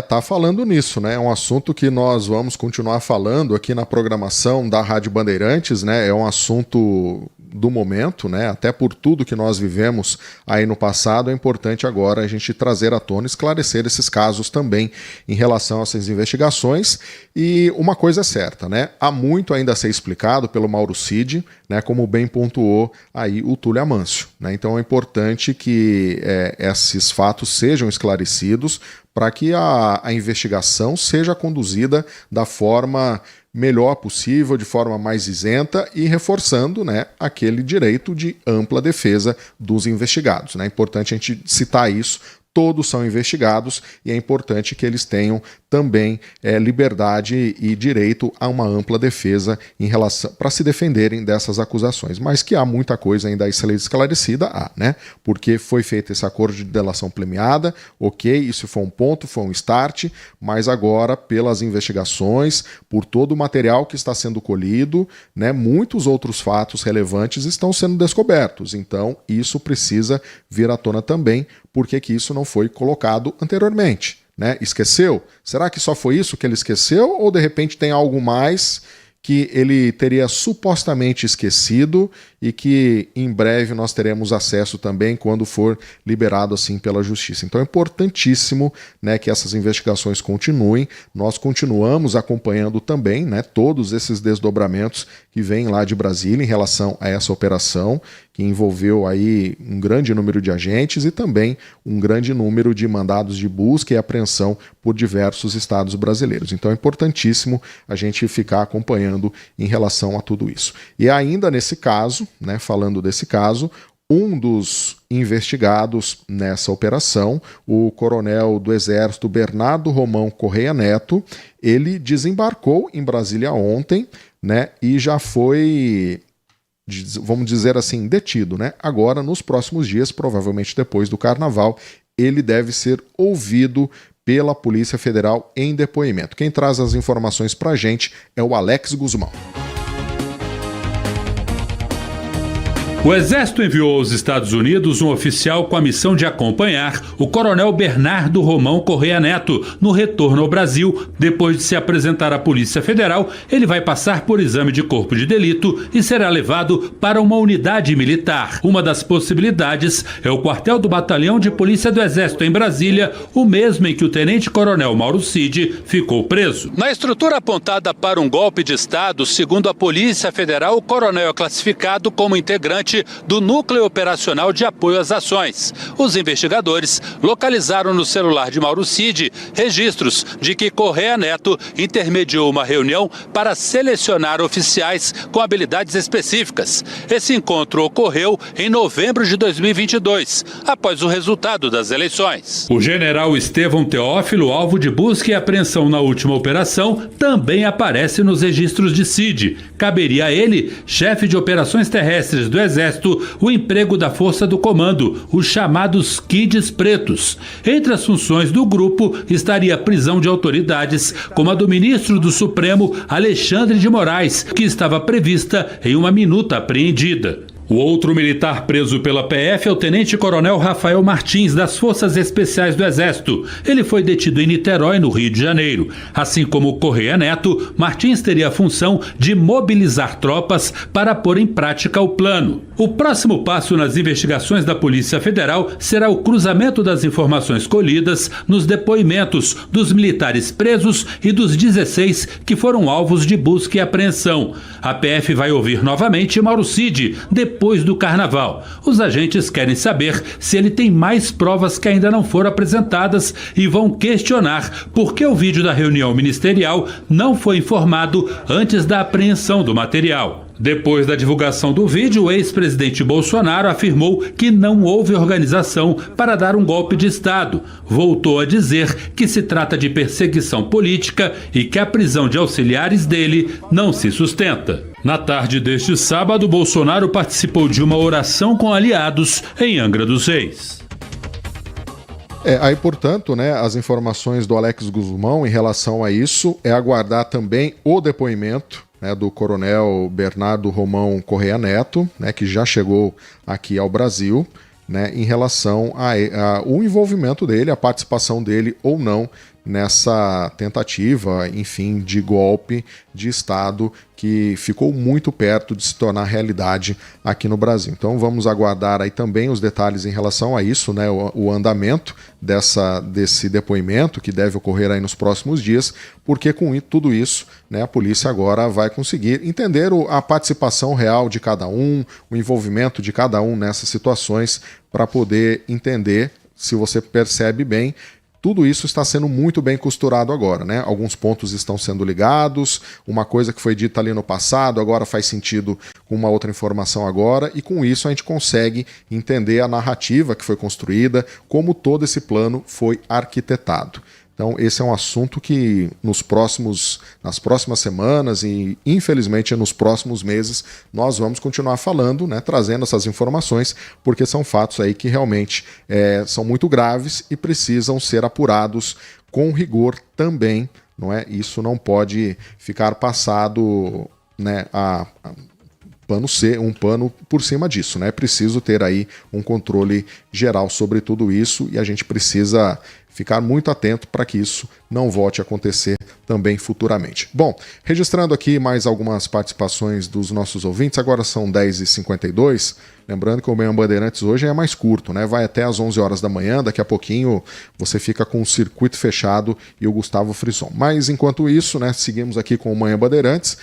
S4: Tá falando nisso, né? É um assunto que nós vamos continuar falando aqui na programação da Rádio Bandeirantes, né? É um assunto do momento, né? Até por tudo que nós vivemos aí no passado, é importante agora a gente trazer à tona, esclarecer esses casos também em relação a essas investigações. E uma coisa é certa, né? Há muito ainda a ser explicado pelo Mauro Cid, né? Como bem pontuou aí o Túlio Amâncio, né? Então é importante que esses fatos sejam esclarecidos para que a investigação seja conduzida da forma melhor possível, de forma mais isenta e reforçando, né, aquele direito de ampla defesa dos investigados, né? É importante a gente citar isso. Todos são investigados e é importante que eles tenham também liberdade e direito a uma ampla defesa em relação para se defenderem dessas acusações. Mas que há muita coisa ainda a ser esclarecida, né? Porque foi feito esse acordo de delação premiada, ok, isso foi um ponto, foi um start, mas agora, pelas investigações, por todo o material que está sendo colhido, né, muitos outros fatos relevantes estão sendo descobertos. Então, isso precisa vir à tona também. Por que isso não foi colocado anteriormente, né? Esqueceu? Será que só foi isso que ele esqueceu? Ou de repente tem algo mais que ele teria supostamente esquecido e que em breve nós teremos acesso também quando for liberado assim pela justiça. Então é importantíssimo, né, que essas investigações continuem. Nós continuamos acompanhando também, né, todos esses desdobramentos que vêm lá de Brasília em relação a essa operação, que envolveu aí um grande número de agentes e também um grande número de mandados de busca e apreensão por diversos estados brasileiros. Então é importantíssimo a gente ficar acompanhando em relação a tudo isso. E ainda nesse caso, né, falando desse caso, um dos investigados nessa operação, o coronel do Exército Bernardo Romão Correia Neto, ele desembarcou em Brasília ontem, né, e já foi, vamos dizer assim, detido, né? Agora, nos próximos dias, provavelmente depois do Carnaval, ele deve ser ouvido pela Polícia Federal em depoimento. Quem traz as informações pra gente é o Alex Guzmão.
S6: O Exército enviou aos Estados Unidos um oficial com a missão de acompanhar o coronel Bernardo Romão Correia Neto no retorno ao Brasil. Depois de se apresentar à Polícia Federal, ele vai passar por exame de corpo de delito e será levado para uma unidade militar. Uma das possibilidades é o quartel do Batalhão de Polícia do Exército em Brasília, o mesmo em que o tenente-coronel Mauro Cid ficou preso. Na estrutura apontada para um golpe de Estado, segundo a Polícia Federal, o coronel é classificado como integrante do Núcleo Operacional de Apoio às Ações. Os investigadores localizaram no celular de Mauro Cid registros de que Correia Neto intermediou uma reunião para selecionar oficiais com habilidades específicas. Esse encontro ocorreu em novembro de 2022, após o resultado das eleições. O general Estevão Teófilo, alvo de busca e apreensão na última operação, também aparece nos registros de Cid. Caberia a ele, chefe de operações terrestres do Exército, o emprego da Força do Comando, os chamados Kids Pretos. Entre as funções do grupo estaria a prisão de autoridades, como a do ministro do Supremo, Alexandre de Moraes, que estava prevista em uma minuta apreendida. O outro militar preso pela PF é o tenente-coronel Rafael Martins, das Forças Especiais do Exército. Ele foi detido em Niterói, no Rio de Janeiro. Assim como Correia Neto, Martins teria a função de mobilizar tropas para pôr em prática o plano. O próximo passo nas investigações da Polícia Federal será o cruzamento das informações colhidas nos depoimentos dos militares presos e dos 16 que foram alvos de busca e apreensão. A PF vai ouvir novamente Mauro Cid, depois do Carnaval. Os agentes querem saber se ele tem mais provas que ainda não foram apresentadas e vão questionar por que o vídeo da reunião ministerial não foi informado antes da apreensão do material. Depois da divulgação do vídeo, o ex-presidente Bolsonaro afirmou que não houve organização para dar um golpe de Estado. Voltou a dizer que se trata de perseguição política e que a prisão de auxiliares dele não se sustenta. Na tarde deste sábado, Bolsonaro participou de uma oração com aliados em Angra dos Reis.
S4: Aí, portanto, né, as informações do Alex Guzmão em relação a isso é aguardar também o depoimento, né, do coronel Bernardo Romão Correia Neto, né, que já chegou aqui ao Brasil, né, em relação ao envolvimento dele, a participação dele ou não nessa tentativa, enfim, de golpe de Estado que ficou muito perto de se tornar realidade aqui no Brasil. Então vamos aguardar aí também os detalhes em relação a isso, né, o andamento desse depoimento que deve ocorrer aí nos próximos dias, porque com tudo isso, né, a polícia agora vai conseguir entender a participação real de cada um, o envolvimento de cada um nessas situações, para poder entender, se você percebe bem, tudo isso está sendo muito bem costurado agora, né? Alguns pontos estão sendo ligados, uma coisa que foi dita ali no passado agora faz sentido com uma outra informação agora, e com isso a gente consegue entender a narrativa que foi construída, como todo esse plano foi arquitetado. Então esse é um assunto que nas próximas semanas e infelizmente nos próximos meses nós vamos continuar falando, né, trazendo essas informações, porque são fatos aí que realmente são muito graves e precisam ser apurados com rigor também, não é? Isso não pode ficar passado, né, um pano por cima disso, né? É preciso ter aí um controle geral sobre tudo isso e a gente precisa ficar muito atento para que isso não volte a acontecer também futuramente. Bom, registrando aqui mais algumas participações dos nossos ouvintes, agora são 10h52, lembrando que o Manhã Bandeirantes hoje é mais curto, né? Vai até às 11 horas da manhã, daqui a pouquinho você fica com o circuito fechado e o Gustavo Frison. Mas enquanto isso, né, seguimos aqui com o Manhã Bandeirantes,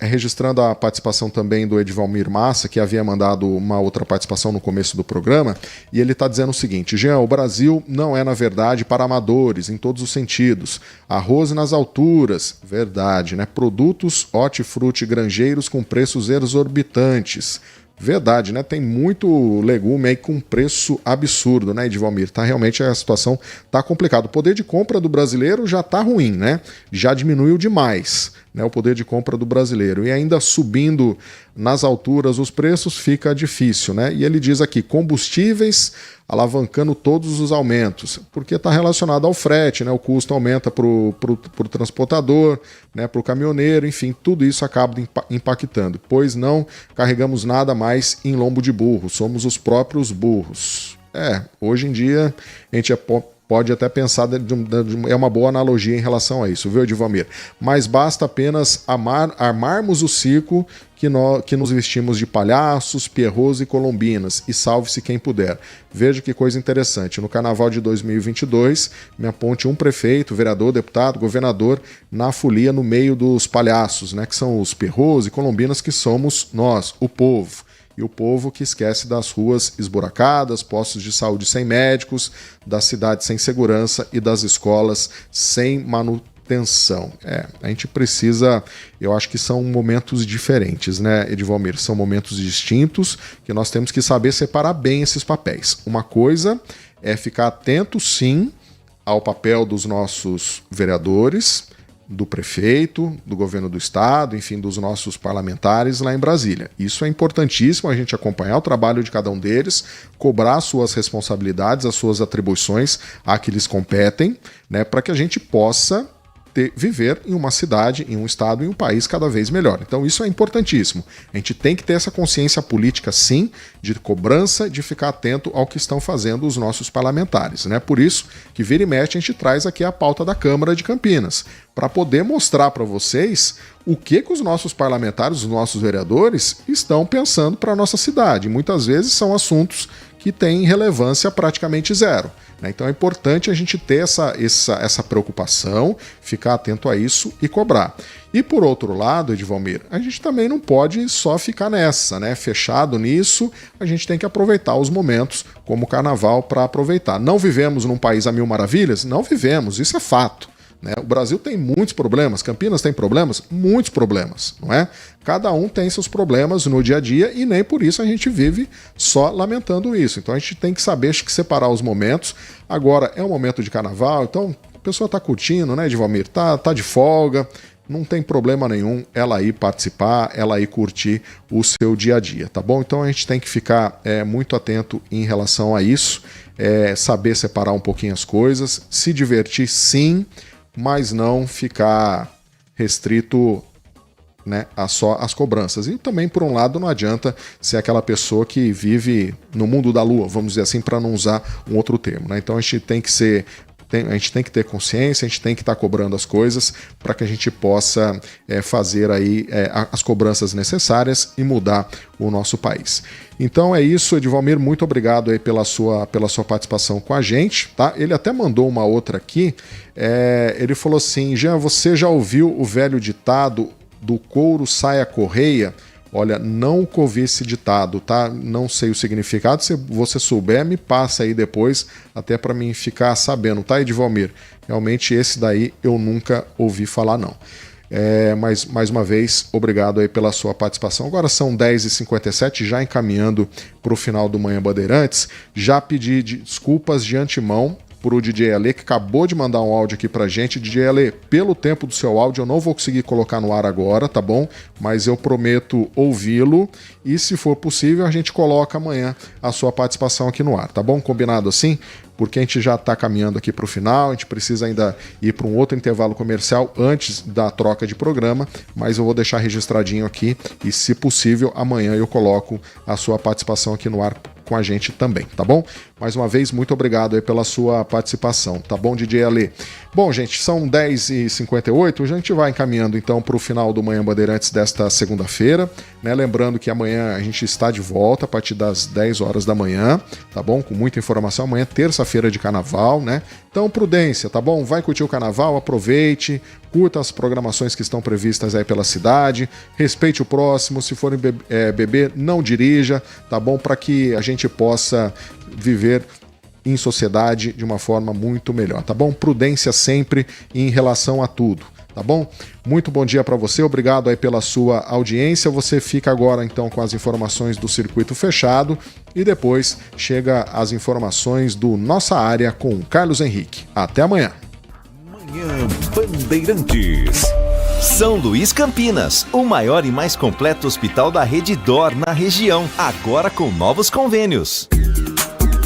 S4: registrando a participação também do Edvalmir Massa, que havia mandado uma outra participação no começo do programa, e ele está dizendo o seguinte: Jean, o Brasil não é, na verdade, para amadores, em todos os sentidos. Arroz nas alturas, verdade, né? Produtos hortifruti granjeiros com preços exorbitantes. Verdade, né? Tem muito legume aí com preço absurdo, né, Edvalmir? Realmente a situação tá complicada. O poder de compra do brasileiro já tá ruim, né? Já diminuiu demais, né, o poder de compra do brasileiro. E ainda subindo nas alturas os preços fica difícil, né? E ele diz aqui, combustíveis alavancando todos os aumentos, porque está relacionado ao frete, né? O custo aumenta para o transportador, né? Para o caminhoneiro, enfim, tudo isso acaba impactando, pois não carregamos nada mais em lombo de burro, somos os próprios burros. Hoje em dia a gente pode até pensar, é uma boa analogia em relação a isso, viu, Edvalmir? Mas basta apenas armarmos o circo que nos vestimos de palhaços, pierrots e colombinas, e salve-se quem puder. Veja que coisa interessante, no Carnaval de 2022, me aponte um prefeito, vereador, deputado, governador na folia no meio dos palhaços, né, que são os pierrots e colombinas, que somos nós, o povo. E o povo que esquece das ruas esburacadas, postos de saúde sem médicos, das cidades sem segurança e das escolas sem manutenção. A gente precisa, eu acho que são momentos diferentes, né, Edvalmir? São momentos distintos que nós temos que saber separar bem esses papéis. Uma coisa é ficar atento, sim, ao papel dos nossos vereadores, do prefeito, do governo do estado, enfim, dos nossos parlamentares lá em Brasília. Isso é importantíssimo, a gente acompanhar o trabalho de cada um deles, cobrar suas responsabilidades, as suas atribuições a que lhes competem, né, para que a gente possa viver em uma cidade, em um estado, em um país cada vez melhor. Então isso é importantíssimo. A gente tem que ter essa consciência política, sim, de cobrança, de ficar atento ao que estão fazendo os nossos parlamentares, né? Por isso que vira e mexe a gente traz aqui a pauta da Câmara de Campinas, para poder mostrar para vocês o que os nossos parlamentares, os nossos vereadores estão pensando para a nossa cidade. Muitas vezes são assuntos que têm relevância praticamente zero. Então é importante a gente ter essa preocupação, ficar atento a isso e cobrar. E por outro lado, Edvalmir, a gente também não pode só ficar nessa, né? Fechado nisso, a gente tem que aproveitar os momentos como o Carnaval para aproveitar. Não vivemos num país a mil maravilhas? Não vivemos, isso é fato. O Brasil tem muitos problemas, Campinas tem problemas, muitos problemas, não é? Cada um tem seus problemas no dia a dia e nem por isso a gente vive só lamentando isso. Então a gente tem que saber separar os momentos. Agora é um momento de carnaval, então a pessoa está curtindo, né, Edvalmir? Tá de folga, não tem problema nenhum ela ir participar, ela ir curtir o seu dia a dia, tá bom? Então a gente tem que ficar muito atento em relação a isso, saber separar um pouquinho as coisas, se divertir sim, mas não ficar restrito, né, a só as cobranças. E também, por um lado, não adianta ser aquela pessoa que vive no mundo da lua, vamos dizer assim, para não usar um outro termo, né? Então a gente tem que ter consciência, a gente tem que estar cobrando as coisas para que a gente possa fazer aí as cobranças necessárias e mudar o nosso país. Então é isso, Edvalmir, muito obrigado aí pela sua participação com a gente, tá? Ele até mandou uma outra aqui, ele falou assim: Jean, você já ouviu o velho ditado do couro sai a correia? Olha, não ouvi esse ditado, tá? Não sei o significado. Se você souber, me passa aí depois, até para mim ficar sabendo, tá, Edvalmir? Realmente esse daí eu nunca ouvi falar, não. Mas, mais uma vez, obrigado aí pela sua participação. Agora são 10h57, já encaminhando para o final do Manhã Bandeirantes. Já pedi desculpas de antemão pro DJ Ale, que acabou de mandar um áudio aqui pra gente. DJ Ale, pelo tempo do seu áudio, eu não vou conseguir colocar no ar agora, tá bom? Mas eu prometo ouvi-lo e, se for possível, a gente coloca amanhã a sua participação aqui no ar, tá bom? Combinado assim? Porque a gente já está caminhando aqui para o final, a gente precisa ainda ir para um outro intervalo comercial antes da troca de programa, mas eu vou deixar registradinho aqui e, se possível, amanhã eu coloco a sua participação aqui no ar com a gente também, tá bom? Mais uma vez, muito obrigado aí pela sua participação, tá bom, DJ Ale? Bom, gente, são 10h58, a gente vai encaminhando então para o final do Manhã Bandeirantes desta segunda-feira, né? Lembrando que amanhã a gente está de volta a partir das 10 horas da manhã, tá bom? Com muita informação, amanhã terça-feira de carnaval, né? Então, prudência, tá bom? Vai curtir o carnaval, aproveite, curta as programações que estão previstas aí pela cidade, respeite o próximo, se forem beber, não dirija, tá bom? Para que a gente possa viver em sociedade de uma forma muito melhor, tá bom? Prudência sempre em relação a tudo, tá bom? Muito bom dia para você, obrigado aí pela sua audiência. Você fica agora então com as informações do Circuito Fechado e depois chega as informações do Nossa Área com o Carlos Henrique. Até amanhã.
S1: Manhã Bandeirantes.
S3: São Luís Campinas, o maior e mais completo hospital da rede DOR na região, agora com novos convênios.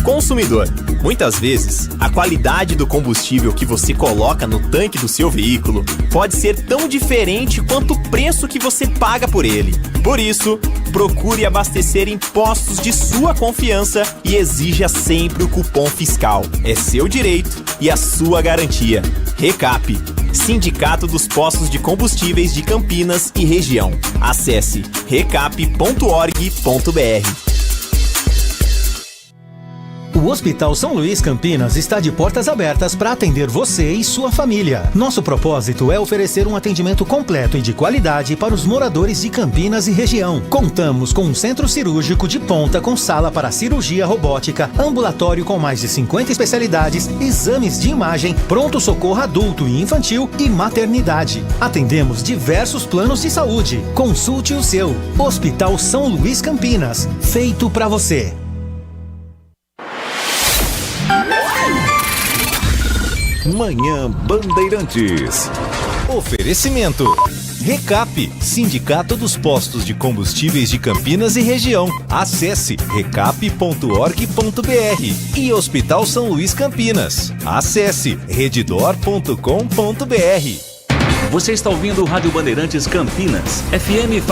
S20: Consumidor. Muitas vezes, a qualidade do combustível que você coloca no tanque do seu veículo pode ser tão diferente quanto o preço que você paga por ele. Por isso, procure abastecer em postos de sua confiança e exija sempre o cupom fiscal. É seu direito e a sua garantia. Recap, Sindicato dos Postos de Combustíveis de Campinas e Região. Acesse recap.org.br.
S19: O Hospital São Luís Campinas está de portas abertas para atender você e sua família. Nosso propósito é oferecer um atendimento completo e de qualidade para os moradores de Campinas e região. Contamos com um centro cirúrgico de ponta com sala para cirurgia robótica, ambulatório com mais de 50 especialidades, exames de imagem, pronto-socorro adulto e infantil e maternidade. Atendemos diversos planos de saúde. Consulte o seu. Hospital São Luís Campinas. Feito para você.
S1: Manhã Bandeirantes.
S3: Oferecimento. Recap, Sindicato dos Postos de Combustíveis de Campinas e Região. Acesse recap.org.br. E Hospital São Luís Campinas. Acesse redditor.com.br.
S7: Você está ouvindo o Rádio Bandeirantes Campinas, FM